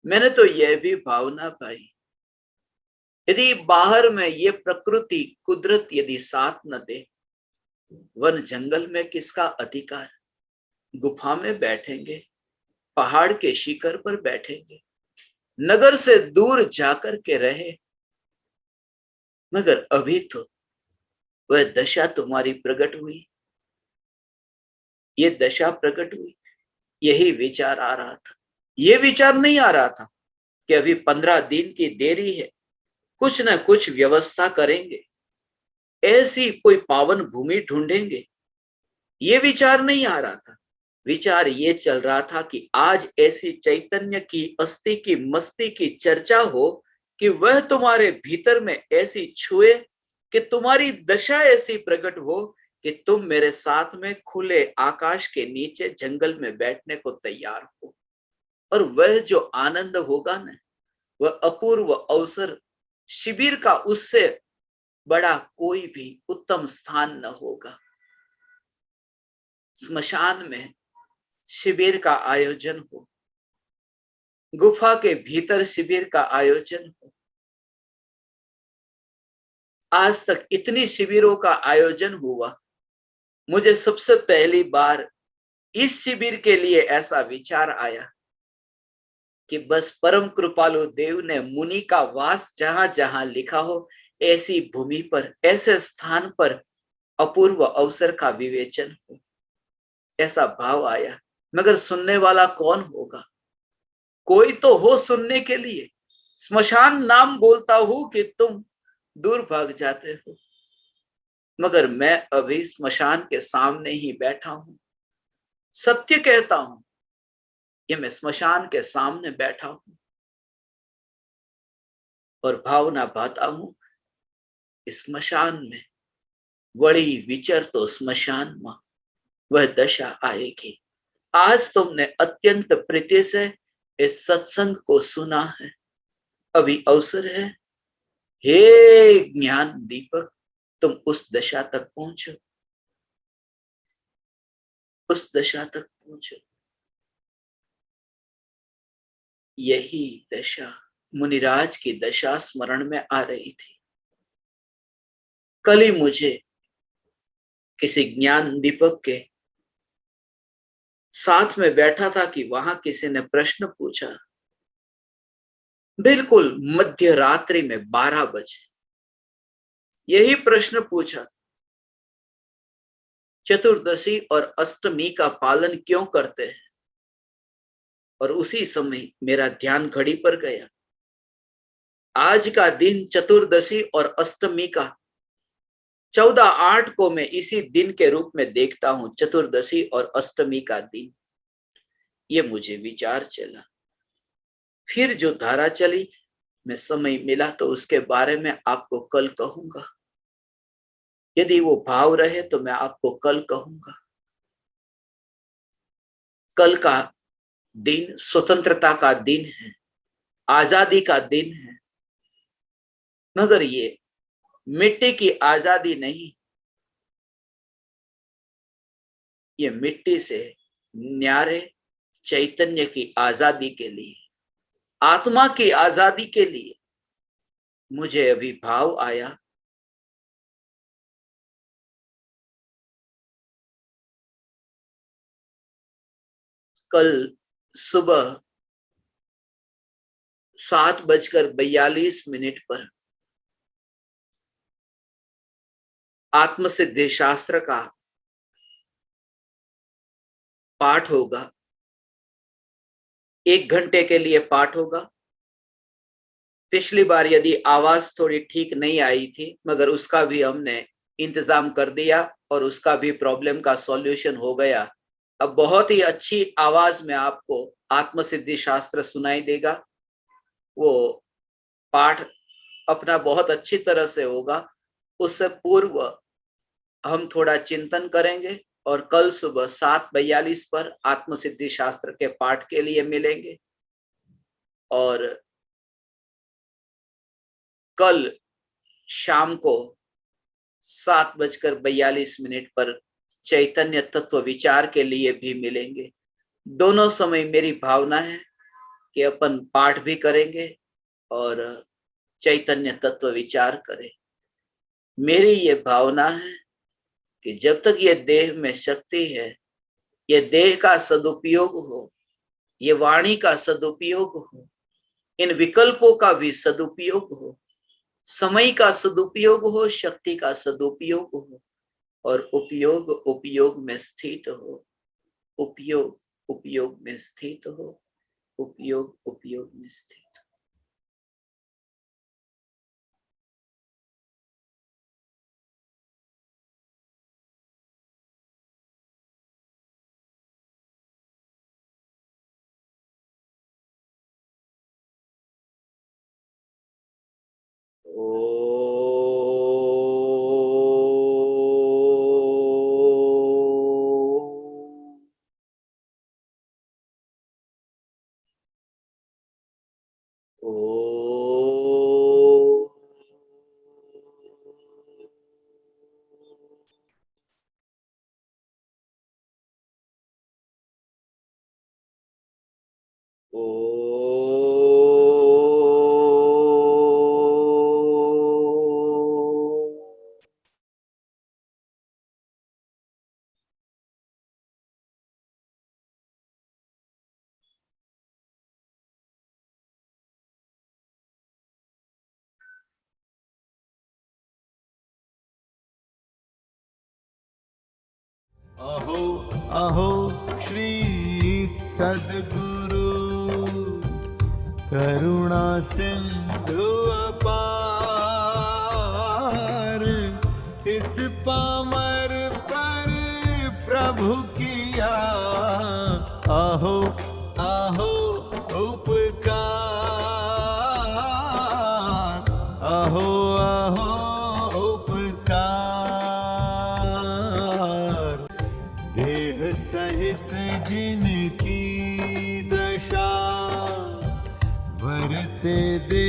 मैंने तो यह भी भावना पाई, यदि बाहर में ये प्रकृति कुदरत यदि साथ न दे, वन जंगल में किसका अधिकार? गुफा में बैठेंगे, पहाड़ के शिखर पर बैठेंगे, नगर से दूर जाकर के रहे, मगर अभी तो वह दशा तुम्हारी प्रकट हुई, ये दशा प्रकट हुई। यही विचार आ रहा था। ये विचार नहीं आ रहा था कि अभी 15 दिन की देरी है, कुछ न कुछ व्यवस्था करेंगे, ऐसी कोई पावन भूमि ढूंढेंगे, ये विचार नहीं आ रहा था। विचार ये चल रहा था कि आज ऐसी चैतन्य की अस्थि की मस्ती की चर्चा हो कि वह तुम्हारे भीतर में ऐसी छुए कि तुम्हारी दशा ऐसी प्रकट हो कि तुम मेरे साथ में खुले आकाश के नीचे जंगल में बैठने को तैयार हो। और वह जो आनंद होगा ना, वह अपूर्व अवसर शिविर का उससे बड़ा कोई भी उत्तम स्थान न होगा। स्मशान में शिविर का आयोजन हो, गुफा के भीतर शिविर का आयोजन हो। आज तक इतनी शिविरों का आयोजन हुआ, मुझे सबसे पहली बार इस शिविर के लिए ऐसा विचार आया कि बस परम कृपालु देव ने मुनि का वास जहां जहां लिखा हो, ऐसी भूमि पर, ऐसे स्थान पर अपूर्व अवसर का विवेचन हो, ऐसा भाव आया। मगर सुनने वाला कौन होगा? कोई तो हो सुनने के लिए। स्मशान नाम बोलता हूं कि तुम दूर भाग जाते हो, मगर मैं अभी स्मशान के सामने ही बैठा हूं। सत्य कहता हूं, ये मैं स्मशान के सामने बैठा हूं और भावना पाता हूं, स्मशान में बड़ी विचर तो स्मशान में वह दशा आएगी। आज तुमने अत्यंत प्रीति से इस सत्संग को सुना है, अभी अवसर है, हे ज्ञान दीपक, तुम उस दशा तक पहुंचो, उस दशा तक पहुंचो। यही दशा मुनिराज की दशा स्मरण में आ रही थी। कल ही मुझे किसी ज्ञान दीपक के साथ में बैठा था कि वहां किसी ने प्रश्न पूछा, बिल्कुल मध्य रात्रि में 12 बजे यही प्रश्न पूछा, चतुर्दशी और अष्टमी का पालन क्यों करते हैं? और उसी समय मेरा ध्यान घड़ी पर गया। आज का दिन चतुर्दशी और अष्टमी का 14/8 को मैं इसी दिन के रूप में देखता हूं, चतुर्दशी और अष्टमी का दिन। ये मुझे विचार चला। फिर जो धारा चली, मैं समय मिला तो उसके बारे में आपको कल कहूंगा। यदि वो भाव रहे तो मैं आपको कल कहूंगा। कल का दिन स्वतंत्रता का दिन है, आजादी का दिन है, मगर ये मिट्टी की आजादी नहीं, ये मिट्टी से न्यारे चैतन्य की आजादी के लिए, आत्मा की आजादी के लिए मुझे अभी भाव आया। कल सुबह 7:42 पर आत्मसिद्धि शास्त्र का पाठ होगा। 1 घंटे के लिए पाठ होगा। पिछली बार यदि आवाज थोड़ी ठीक नहीं आई थी, मगर उसका भी हमने इंतजाम कर दिया और उसका भी प्रॉब्लम का सॉल्यूशन हो गया। अब बहुत ही अच्छी आवाज में आपको आत्मसिद्धि शास्त्र सुनाई देगा। वो पाठ अपना बहुत अच्छी तरह से होगा। उससे पूर्व हम थोड़ा चिंतन करेंगे और कल सुबह 7:42 पर आत्मसिद्धि शास्त्र के पाठ के लिए मिलेंगे। और कल शाम को 7:42 पर चैतन्य तत्व विचार के लिए भी मिलेंगे। दोनों समय मेरी भावना है कि अपन पाठ भी करेंगे और चैतन्य तत्व विचार करें। मेरी ये भावना है कि जब तक ये देह में शक्ति है, ये देह का सदुपयोग हो, ये वाणी का सदुपयोग हो, इन विकल्पों का भी सदुपयोग हो, समय का सदुपयोग हो, शक्ति का सदुपयोग हो और उपयोग उपयोग में स्थित हो। उपयोग उपयोग में स्थित हो। उपयोग उपयोग में स्थित। अहो अहो श्री सद्गुरु करुणा सिंधु अपार, इस पामर पर प्रभु किया अहो अहो उपकार, अहो अहो सहित जिनकी दशा वरते दे